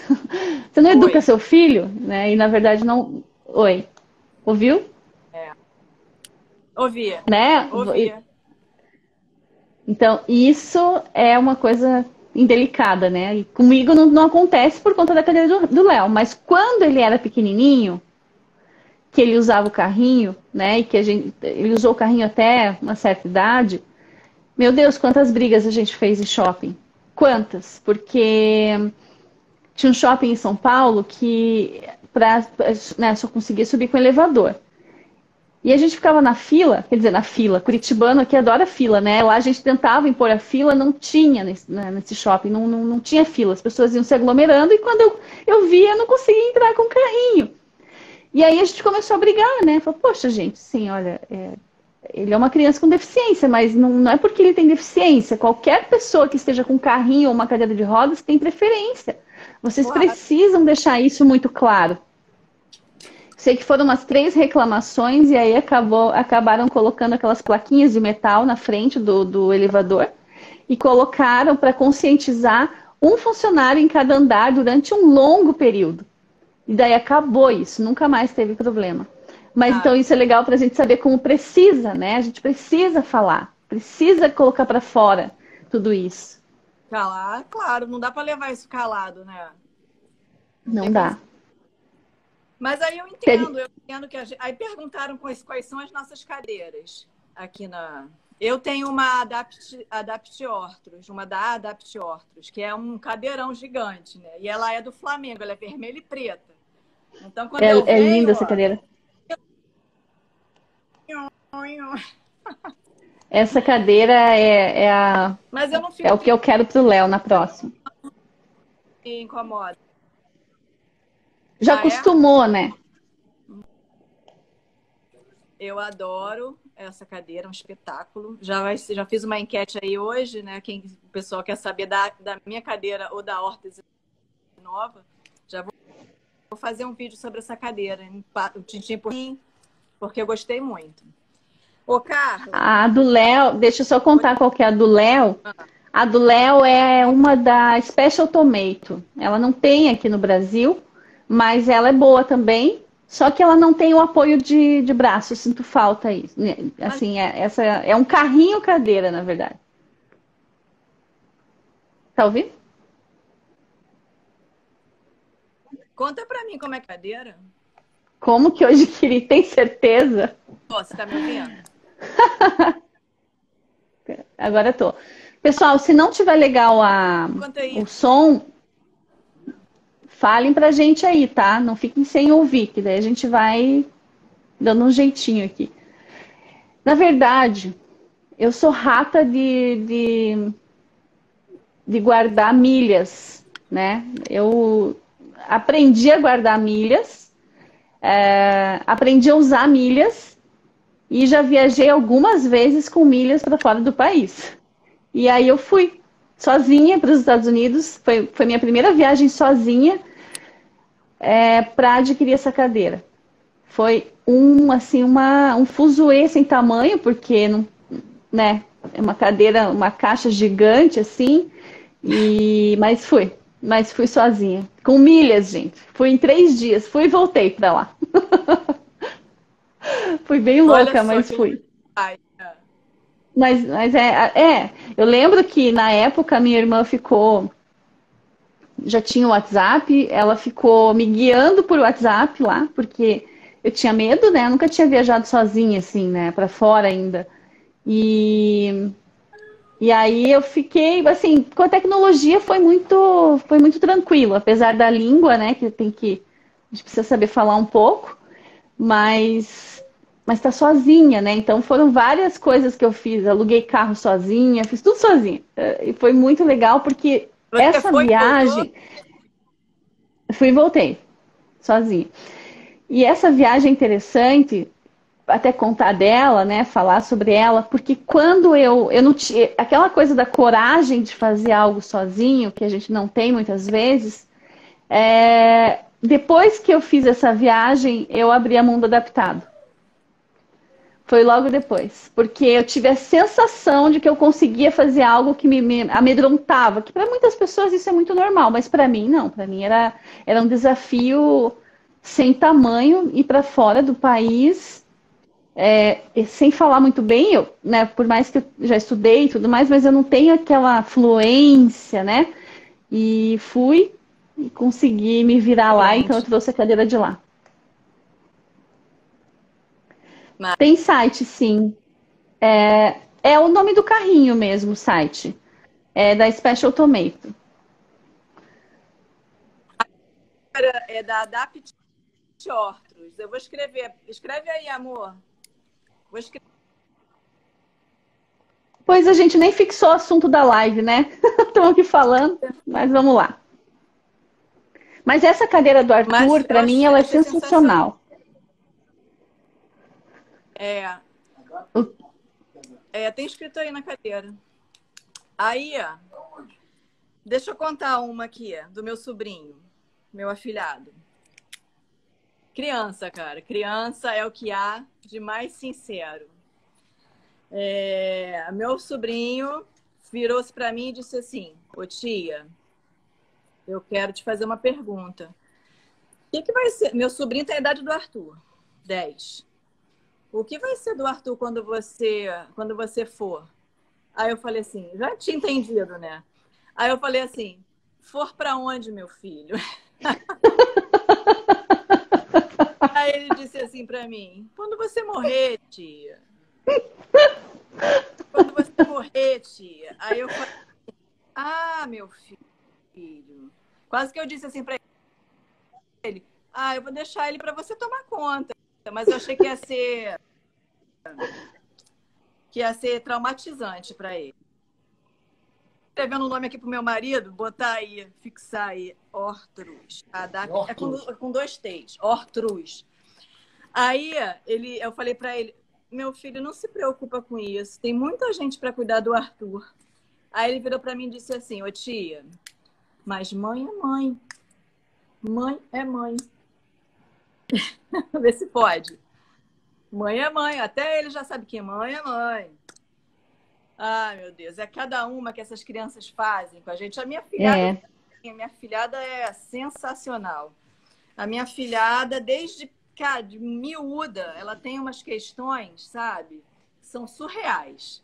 você não educa seu filho? Né? E, na verdade, não... Oi, ouviu? Ouvia. Né? Ouvia. Então, isso é uma coisa indelicada, né? E comigo não acontece por conta da cadeira do Léo, mas quando ele era pequenininho, que ele usava o carrinho, né? E que ele usou o carrinho até uma certa idade, meu Deus, quantas brigas a gente fez em shopping. Quantas? Porque tinha um shopping em São Paulo que né, só conseguia subir com elevador. E a gente ficava na fila, quer dizer, na fila, curitibano aqui adora fila, né? Lá a gente tentava impor a fila, não tinha nesse shopping, não tinha fila. As pessoas iam se aglomerando e quando eu via, eu não conseguia entrar com o carrinho. E aí a gente começou a brigar, né? Falou, poxa, gente, sim, olha, ele é uma criança com deficiência, mas não é porque ele tem deficiência. Qualquer pessoa que esteja com um carrinho ou uma cadeira de rodas tem preferência. Vocês precisam deixar isso muito claro. Sei que foram umas 3 reclamações e aí acabaram colocando aquelas plaquinhas de metal na frente do elevador e colocaram para conscientizar um funcionário em cada andar durante um longo período. E daí acabou isso, nunca mais teve problema. Mas então isso é legal para a gente saber como precisa, né? A gente precisa falar, precisa colocar para fora tudo isso. Calar, claro, não dá para levar isso calado, né? Não dá. Mas aí eu entendo que aí perguntaram quais são as nossas cadeiras aqui na... Eu tenho uma Adapte-Ortros, uma da Adapte-Ortros, que é um cadeirão gigante, né? E ela é do Flamengo, ela é vermelha e preta. Então, quando eu venho, linda essa cadeira. Essa cadeira Mas eu não fico... é o que eu quero pro Léo na próxima. Me incomoda. Já acostumou, né? Eu adoro essa cadeira, é um espetáculo. Já fiz uma enquete aí hoje, né? O pessoal quer saber da minha cadeira ou da órtese nova. Já vou fazer um vídeo sobre essa cadeira, um tintim por mim, porque eu gostei muito. Ô, Carla. A do Léo, deixa eu só contar qual que é a do Léo. A do Léo é uma da Special Tomato. Ela não tem aqui no Brasil, mas ela é boa também. Só que ela não tem o apoio de braço, eu sinto falta aí. Assim, essa é um carrinho cadeira, na verdade. Tá ouvindo? Conta pra mim como é cadeira. Como que eu adquiri? Tem certeza? Você tá me ouvindo? Agora eu tô. Pessoal, se não tiver legal o som, falem pra gente aí, tá? Não fiquem sem ouvir, que daí a gente vai dando um jeitinho aqui. Na verdade, eu sou rata de guardar milhas, né? Eu aprendi a guardar milhas, aprendi a usar milhas e já viajei algumas vezes com milhas para fora do país. E aí eu fui sozinha para os Estados Unidos, foi minha primeira viagem sozinha para adquirir essa cadeira. Foi um fuzuê sem tamanho, porque não, né, uma cadeira, uma caixa gigante assim, mas fui sozinha, com milhas, gente. Fui em 3 dias, fui e voltei para lá. Fui bem Olha louca, só mas que fui. legal. Mas eu lembro que na época minha irmã ficou, já tinha o WhatsApp, ela ficou me guiando por WhatsApp lá, porque eu tinha medo, né? Eu nunca tinha viajado sozinha assim, né, para fora ainda. E E aí eu fiquei, assim, com a tecnologia foi muito tranquilo, apesar da língua, né, a gente precisa saber falar um pouco, mas tá sozinha, né? Então foram várias coisas que eu fiz, aluguei carro sozinha, fiz tudo sozinha. E foi muito legal porque Você essa foi e voltou? viagem, fui e voltei sozinha. E essa viagem é interessante até contar dela, né, falar sobre ela, porque quando eu não tinha aquela coisa da coragem de fazer algo sozinho, que a gente não tem muitas vezes, depois que eu fiz essa viagem, eu abri a Mundo Adaptado. Foi logo depois, porque eu tive a sensação de que eu conseguia fazer algo que me amedrontava, que para muitas pessoas isso é muito normal, mas para mim não, para mim era um desafio sem tamanho ir para fora do país sem falar muito bem, né, por mais que eu já estudei e tudo mais, mas eu não tenho aquela fluência, né? E fui e consegui me virar lá, então eu Gente, trouxe a cadeira de lá. mas Tem site, sim. É o nome do carrinho mesmo, o site. É da Special Tomato. é da Adapt Ortros. Eu vou escrever. Escreve aí, amor. Vou escrever. Pois a gente nem fixou o assunto da live, né? Estamos aqui falando, mas vamos lá. Mas essa cadeira do Mas Arthur, eu para mim, ela é achei sensacional. sensacional. É, tem escrito aí na cadeira. Aí, ó, deixa eu contar uma aqui, do meu sobrinho, meu afilhado. Criança, cara. Criança é o que há de mais sincero. Meu sobrinho virou-se para mim e disse assim: Ô tia, eu quero te fazer uma pergunta. O que vai ser? Meu sobrinho tem a idade do Arthur, 10. O que vai ser do Arthur quando você for? Aí eu falei assim, já tinha entendido, né? Aí eu falei assim, for para onde, meu filho? Aí ele disse assim para mim, quando você morrer, tia. Quando você morrer, tia. Aí eu falei, ah, meu filho. Quase que eu disse assim para ele, eu vou deixar ele para você tomar conta. Mas eu achei que ia ser traumatizante para ele. Escrevendo o nome aqui pro meu marido, botar aí, fixar aí, Ortruz. Com 2 T's, Ortruz. Aí eu falei para ele, meu filho, não se preocupa com isso, tem muita gente para cuidar do Arthur. Aí ele virou para mim e disse assim, ô tia, mas mãe é mãe, mãe é mãe. Vê se pode. Mãe é mãe, até ele já sabe que mãe é mãe. Ai, meu Deus, é cada uma que essas crianças fazem com a gente. É, A minha filhada é sensacional. A minha filhada, desde cara, de miúda, ela tem umas questões, sabe? São surreais.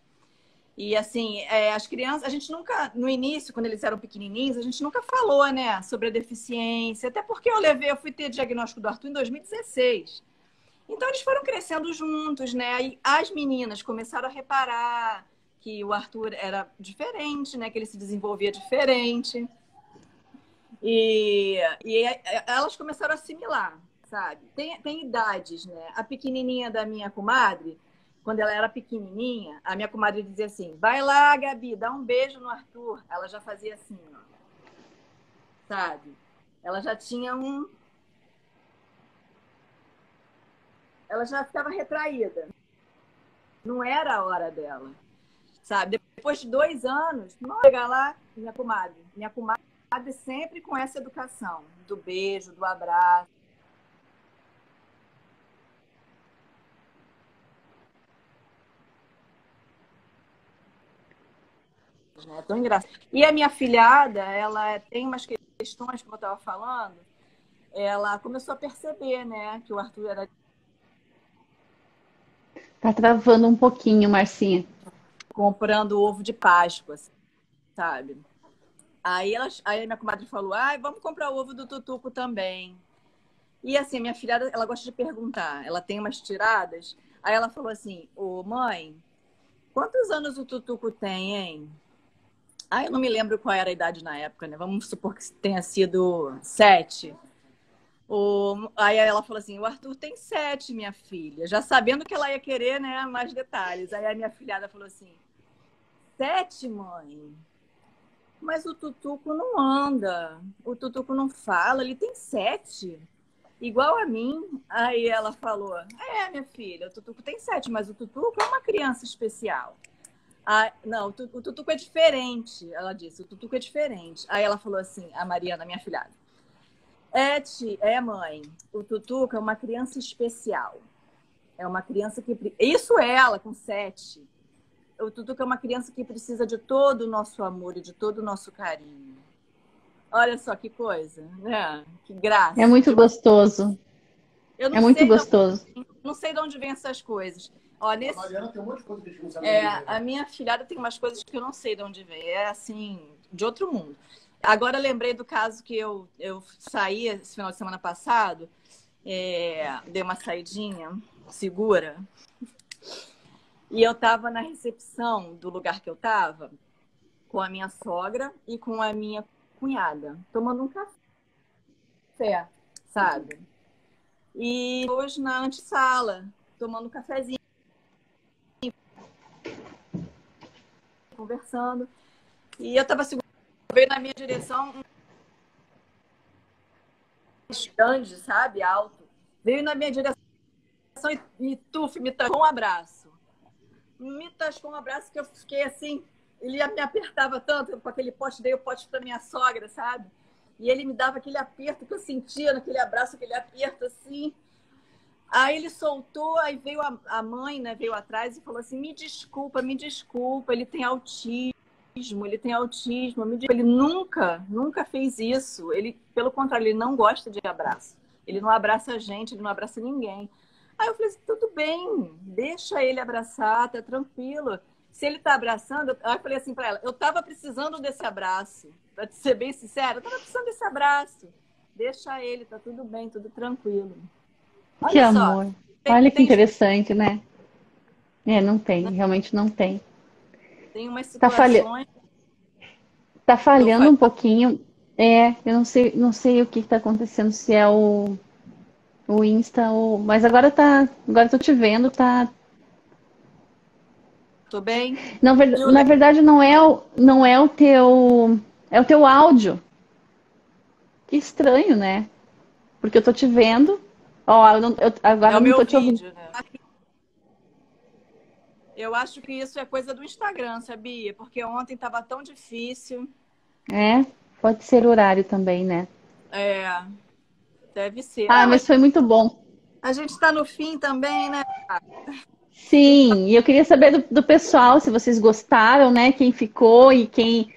E assim, as crianças, a gente nunca, no início, quando eles eram pequenininhos, a gente nunca falou, né, sobre a deficiência. Até porque eu fui ter diagnóstico do Arthur em 2016. Então eles foram crescendo juntos, né? E as meninas começaram a reparar que o Arthur era diferente, né? Que ele se desenvolvia diferente. E elas começaram a assimilar, sabe? Tem idades, né? A pequenininha da minha comadre, quando ela era pequenininha, a minha comadre dizia assim, vai lá, Gabi, dá um beijo no Arthur. Ela já fazia assim, ó, sabe? Ela já tinha ela já ficava retraída. Não era a hora dela, sabe? Depois de 2 anos, chega lá, minha comadre sempre com essa educação, do beijo, do abraço. né? É tão engraçado. E a minha filhada, ela tem umas questões, como eu estava falando, ela começou a perceber, né, que o Arthur era Tá travando um pouquinho, Marcinha. comprando ovo de Páscoa, sabe? Aí minha comadre falou, vamos comprar o ovo do Tutuco também. E assim, minha filhada, ela gosta de perguntar, ela tem umas tiradas. Aí ela falou assim, ô mãe, quantos anos o Tutuco tem, hein? Eu não me lembro qual era a idade na época, né? Vamos supor que tenha sido 7. Aí ela falou assim, o Arthur tem 7, minha filha. Já sabendo que ela ia querer, né, mais detalhes. Aí a minha filhada falou assim, 7, mãe? Mas o Tutuco não anda. O Tutuco não fala, ele tem 7. Igual a mim. Aí ela falou, minha filha, o Tutuco tem 7, mas o Tutuco é uma criança especial. Não, o Tutuco é diferente, ela disse, o Tutuco é diferente. Aí ela falou assim, a Mariana, minha filhada, mãe, o Tutuco é uma criança especial. É uma criança que... Isso ela, com 7. O Tutuco é uma criança que precisa de todo o nosso amor e de todo o nosso carinho. Olha só que coisa, né? Que graça. É muito gostoso. Eu não É muito gostoso. Não sei de onde vem essas coisas. Ó, A Mariana tem um monte de coisa que a gente não sabe. A minha filhada tem umas coisas que eu não sei de onde vem. É assim, de outro mundo. Agora lembrei do caso que eu saí esse final de semana passado, dei uma saidinha segura, e eu estava na recepção do lugar que eu estava, com a minha sogra e com a minha cunhada, tomando um café, sabe? E hoje na antessala, tomando um cafezinho, conversando. E eu estava segurando, veio na minha direção um grande, sabe? Alto. Veio na minha direção e me tascou um abraço. Me tascou um abraço que eu fiquei assim, ele me apertava tanto com aquele pote, dei o pote para minha sogra, sabe? E ele me dava aquele aperto que eu sentia naquele abraço, aquele aperto assim. Aí ele soltou, aí veio a mãe, né, veio atrás e falou assim, me desculpa, ele tem autismo, ele nunca fez isso. Ele, pelo contrário, ele não gosta de abraço. Ele não abraça a gente, ele não abraça ninguém. Aí eu falei assim, tudo bem, deixa ele abraçar, tá tranquilo. Se ele tá abraçando, aí eu falei assim para ela, eu tava precisando desse abraço. Pra te ser bem sincera, eu tava precisando desse abraço. Deixa ele, tá tudo bem, tudo tranquilo. Olha que só, amor. Olha que interessante, né? Não tem, realmente não tem. Tem umas situações... Tá falhando um pouquinho. Eu não sei o que está acontecendo, se é o Insta ou... Mas agora tô te vendo, tá... Tô bem? Na verdade, não é o teu... É o teu áudio. Que estranho, né? Porque eu tô te vendo. Agora eu não tô te ouvindo. Né? Eu acho que isso é coisa do Instagram, sabia? Porque ontem tava tão difícil. Pode ser horário também, né? Deve ser. Mas foi muito bom. A gente tá no fim também, né? Sim, e eu queria saber do pessoal, se vocês gostaram, né? Quem ficou e quem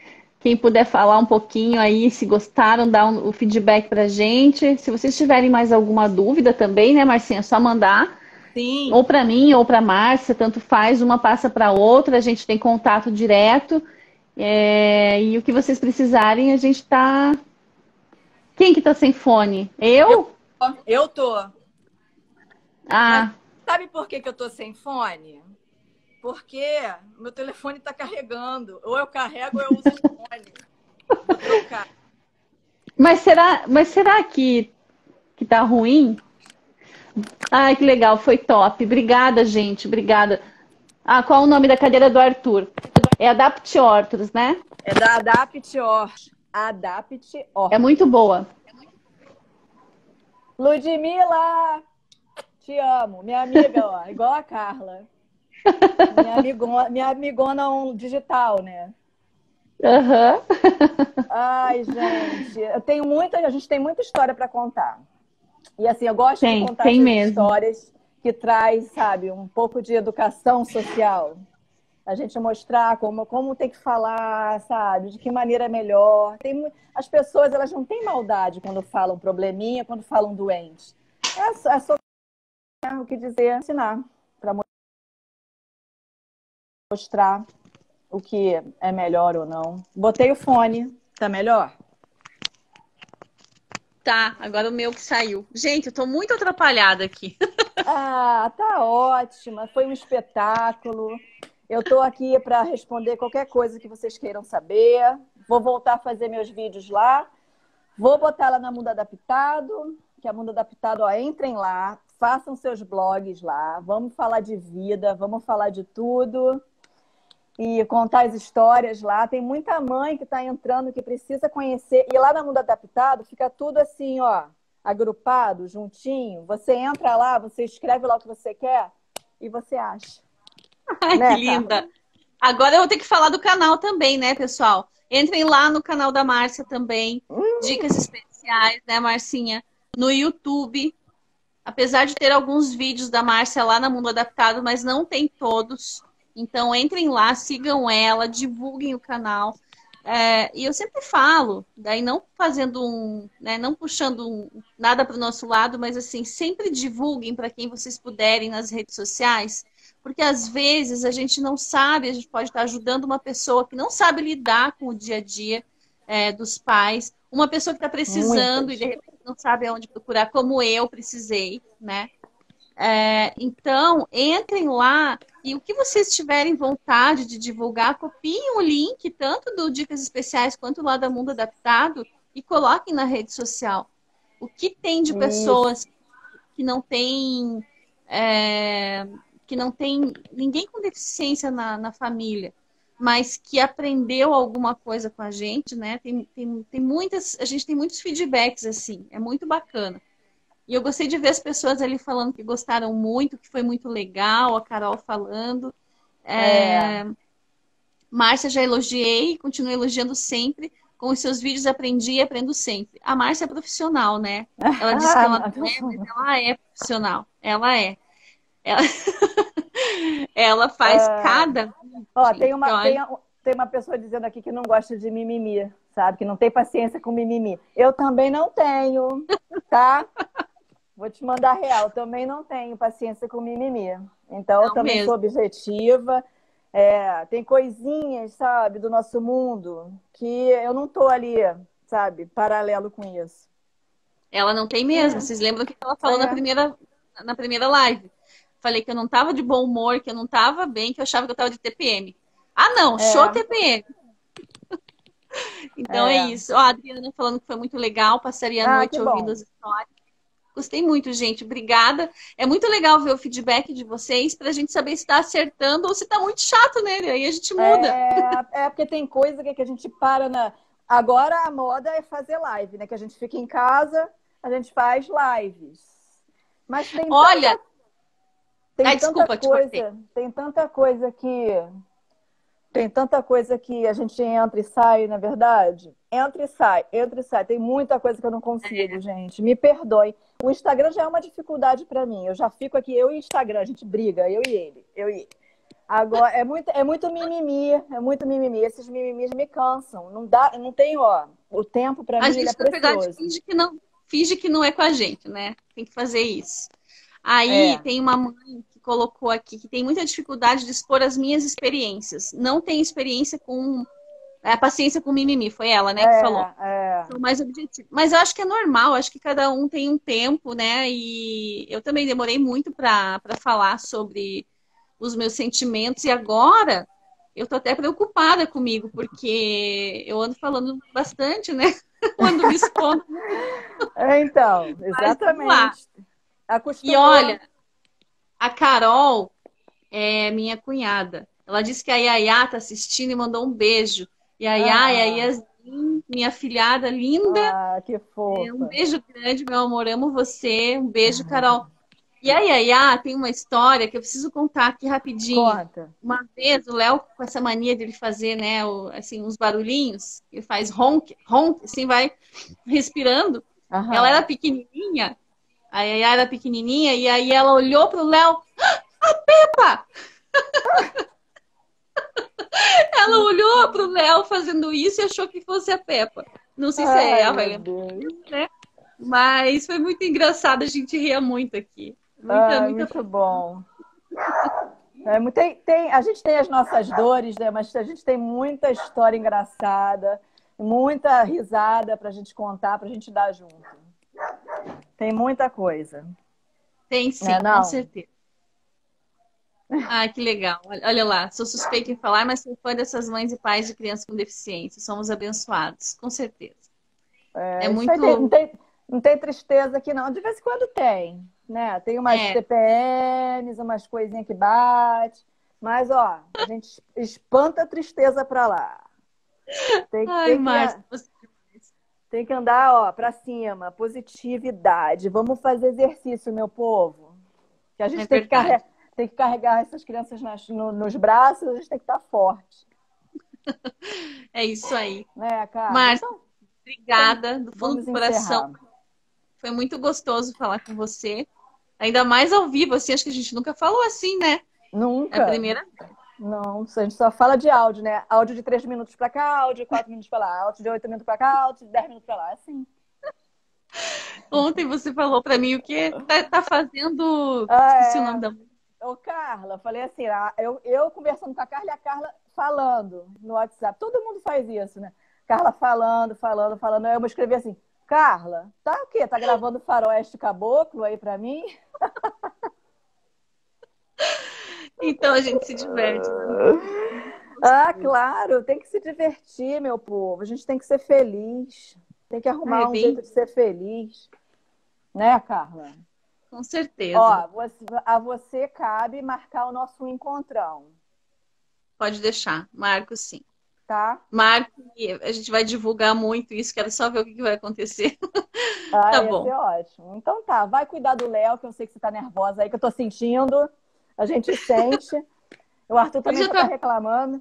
puder falar um pouquinho aí, se gostaram, dar o feedback pra gente. Se vocês tiverem mais alguma dúvida também, né, Marcinha, é só mandar. Sim. Ou para mim, ou para Márcia, tanto faz, uma passa para outra, a gente tem contato direto. E o que vocês precisarem, a gente tá... Quem que tá sem fone? Eu? Eu tô. Mas sabe por que eu tô sem fone? Porque meu telefone tá carregando. Ou eu carrego ou eu uso o fone. Vou trocar. Mas será que tá ruim? Ai, que legal, foi top. Obrigada, gente, obrigada. Qual o nome da cadeira do Arthur? É Adapt Orthros, né? É da Adapt Orthros. É muito boa. Ludmila, te amo. Minha amiga, ó, igual a Carla. Minha amigona digital, né? Ai, gente, a gente tem muita história para contar. E assim, eu gosto de contar essas histórias que traz, sabe, um pouco de educação social. A gente mostrar como tem que falar, sabe? De que maneira é melhor. As pessoas, elas não têm maldade quando falam probleminha, quando falam doente. É só o que dizer, ensinar, para mostrar o que é melhor ou não. Botei o fone, tá melhor? Tá, agora o meu que saiu. Gente, eu tô muito atrapalhada aqui. Ah, tá ótima. Foi um espetáculo. Eu tô aqui para responder qualquer coisa que vocês queiram saber. Vou voltar a fazer meus vídeos lá. Vou botar lá na Mundo Adaptado, que a Mundo Adaptado, ó, entrem lá, façam seus blogs lá. Vamos falar de vida, vamos falar de tudo. E contar as histórias lá. Tem muita mãe que está entrando que precisa conhecer. E lá na Mundo Adaptado fica tudo assim, ó, agrupado, juntinho. Você entra lá, você escreve lá o que você quer e você acha. Ai, Né, que linda. Carla? Agora eu vou ter que falar do canal também, né, pessoal? Entrem lá no canal da Márcia também. Dicas especiais, né, Marcinha? No YouTube. Apesar de ter alguns vídeos da Márcia lá na Mundo Adaptado, mas não tem todos. Então entrem lá, sigam ela, divulguem o canal. E eu sempre falo, daí não fazendo né, não puxando nada para o nosso lado, mas assim, sempre divulguem para quem vocês puderem nas redes sociais, porque às vezes a gente não sabe, a gente pode estar ajudando uma pessoa que não sabe lidar com o dia a dia dos pais, uma pessoa que está precisando e de repente não sabe aonde procurar, como eu precisei, né? Então, entrem lá e o que vocês tiverem vontade de divulgar, copiem o link, tanto do Dicas Especiais quanto lá da Mundo Adaptado, e coloquem na rede social. O que tem de pessoas que não tem, ninguém com deficiência na família, mas que aprendeu alguma coisa com a gente, né? A gente tem muitos feedbacks assim, é muito bacana. E eu gostei de ver as pessoas ali falando que gostaram muito, que foi muito legal, a Carol falando. Márcia já elogiei, continuo elogiando sempre. Com os seus vídeos aprendi e aprendo sempre. A Márcia é profissional, né? Ela disse que ela não é, mas ela é profissional. Ela é. Ela faz cada... Ó, tem uma pessoa dizendo aqui que não gosta de mimimi, sabe? Que não tem paciência com mimimi. Eu também não tenho, tá? Vou te mandar real. Eu também não tenho paciência com mimimi. Então, eu também sou objetiva. Tem coisinhas, sabe, do nosso mundo que eu não tô ali, sabe, paralelo com isso. Ela não tem mesmo. Vocês lembram que ela falou na primeira live? Falei que eu não tava de bom humor, que eu não tava bem, que eu achava que eu tava de TPM. Ah, não, show TPM. Então é isso. Ó, a Adriana falando que foi muito legal, passaria a noite ouvindo as histórias. Gostei muito, gente. Obrigada. É muito legal ver o feedback de vocês pra gente saber se está acertando ou se tá muito chato nele. Aí a gente muda. Porque tem coisa que a gente para na... Agora a moda é fazer live, né? Que a gente fica em casa, a gente faz lives. Mas tem tanta coisa que a gente entra e sai, na verdade. Entra e sai. Tem muita coisa que eu não consigo, gente. Me perdoe. O Instagram já é uma dificuldade para mim. Eu já fico aqui, eu e o Instagram, a gente briga, eu e ele. Agora, é muito mimimi, Esses mimimis me cansam. Não tenho, o tempo para mim ele é precioso. Na verdade, finge que não é com a gente, né? Tem que fazer isso. Aí tem uma mãe que colocou aqui que tem muita dificuldade de expor as minhas experiências. Não tem experiência com a paciência com mimimi. Foi ela, né, que falou. Sou mais objetivo. Mas eu acho que é normal, acho que cada um tem um tempo, né? E eu também demorei muito para falar sobre os meus sentimentos. E agora eu tô até preocupada comigo, porque eu ando falando bastante, né? Quando me expondo. Então, exatamente. E olha, a Carol é minha cunhada. Ela disse que a Yaya tá assistindo e mandou um beijo. Yaya, a Yasmin, minha filhada linda. Que fofa. Um beijo grande, meu amor. Amo você. Um beijo, Carol. E a Yaya tem uma história que eu preciso contar aqui rapidinho. Conta. Uma vez o Léo, com essa mania de ele fazer, né, assim, uns barulhinhos, ele faz ronque, assim, vai respirando. Ela era pequenininha. A Yaya era pequenininha e aí ela olhou pro Léo. A Peppa! Ela olhou pro Léo fazendo isso e achou que fosse a Peppa. Não sei se é ela, vai lembrar, né? Mas foi muito engraçado, a gente ria muito aqui. Muito bom. A gente tem as nossas dores, né? Mas a gente tem muita história engraçada, muita risada pra gente contar, pra gente dar junto. Tem muita coisa. Tem sim, com certeza. Ah, que legal. Olha lá, sou suspeita em falar, mas sou fã dessas mães e pais de crianças com deficiência. Somos abençoados, com certeza. É muito... Não tem tristeza aqui, não. De vez em quando tem, né? Tem umas TPMs, umas coisinhas que bate. Mas, ó, a gente espanta a tristeza pra lá. Tem que andar, ó, pra cima. Positividade. Vamos fazer exercício, meu povo. Que a gente tem que carregar essas crianças nos braços, a gente tem que estar forte. É isso aí. Né, Carla? Márcia, obrigada do fundo do coração. Foi muito gostoso falar com você. Ainda mais ao vivo, assim, acho que a gente nunca falou assim, né? Nunca. É a primeira vez. Não, a gente só fala de áudio, né? Áudio de 3 minutos pra cá, áudio de 4 minutos pra lá, áudio de 8 minutos pra cá, áudio de 10 minutos pra lá, assim. Ontem você falou pra mim o que tá fazendo... Esqueci o nome da música. Ô, Carla, falei assim, eu conversando com a Carla e a Carla falando no WhatsApp. Todo mundo faz isso, né? Carla falando. Aí eu vou escrever assim, Carla, tá o quê? Tá gravando Faroeste Caboclo aí pra mim? Então a gente se diverte. Claro, tem que se divertir, meu povo. A gente tem que ser feliz. Tem que arrumar um jeito de ser feliz. Né, Carla? Com certeza. Ó, a você cabe marcar o nosso encontrão. Pode deixar. Marco, sim. Tá? Marco, a gente vai divulgar muito isso. Quero só ver o que vai acontecer. Tá bom. Vai ser ótimo. Então tá, vai cuidar do Léo, que eu sei que você tá nervosa aí, que eu tô sentindo. A gente sente. O Arthur também tá reclamando.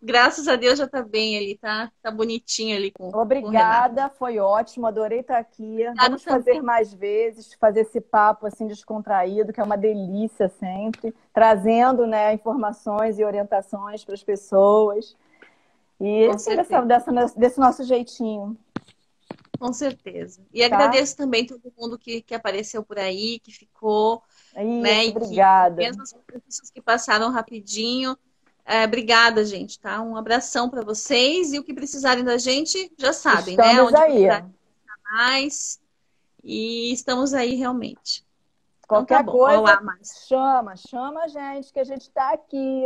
Graças a Deus já tá bem ali, tá? Tá bonitinho ali com Obrigada, foi ótimo, adorei estar aqui. Vamos fazer mais vezes, fazer esse papo assim descontraído, que é uma delícia sempre, trazendo, né, informações e orientações para as pessoas. E desse nosso jeitinho. Com certeza. E agradeço também todo mundo que apareceu por aí, que ficou. Né? Obrigada. Mesmo as pessoas que passaram rapidinho. Obrigada, gente, tá? Um abração para vocês. E o que precisarem da gente, já sabem, né? Onde aí. Canais. E estamos aí realmente. Qualquer então, tá coisa, olá, chama a gente, que a gente tá aqui.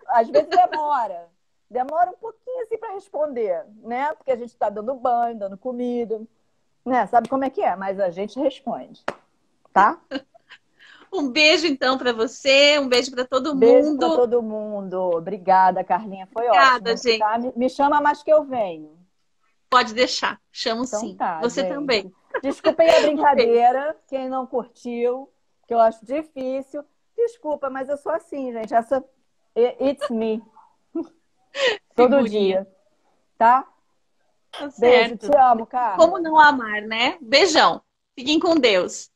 Às vezes demora. Demora um pouquinho assim para responder, né? Porque a gente está dando banho, dando comida, né? Sabe como é que é? Mas a gente responde, tá? Um beijo então para você, um beijo para todo mundo. Beijo para todo mundo. Obrigada, Carlinha, foi Obrigada, ótimo. Gente. Tá? Me chama mais que eu venho. Pode deixar, chamo então, sim. Tá, você gente. também. Desculpem a brincadeira, quem não curtiu, que eu acho difícil. Desculpa, mas eu sou assim, gente. It's me. Todo dia. Tá? Beijo, te amo, cara. Como não amar, né? Beijão. Fiquem com Deus.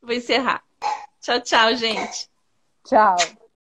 Vou encerrar. Tchau, tchau, gente. Tchau.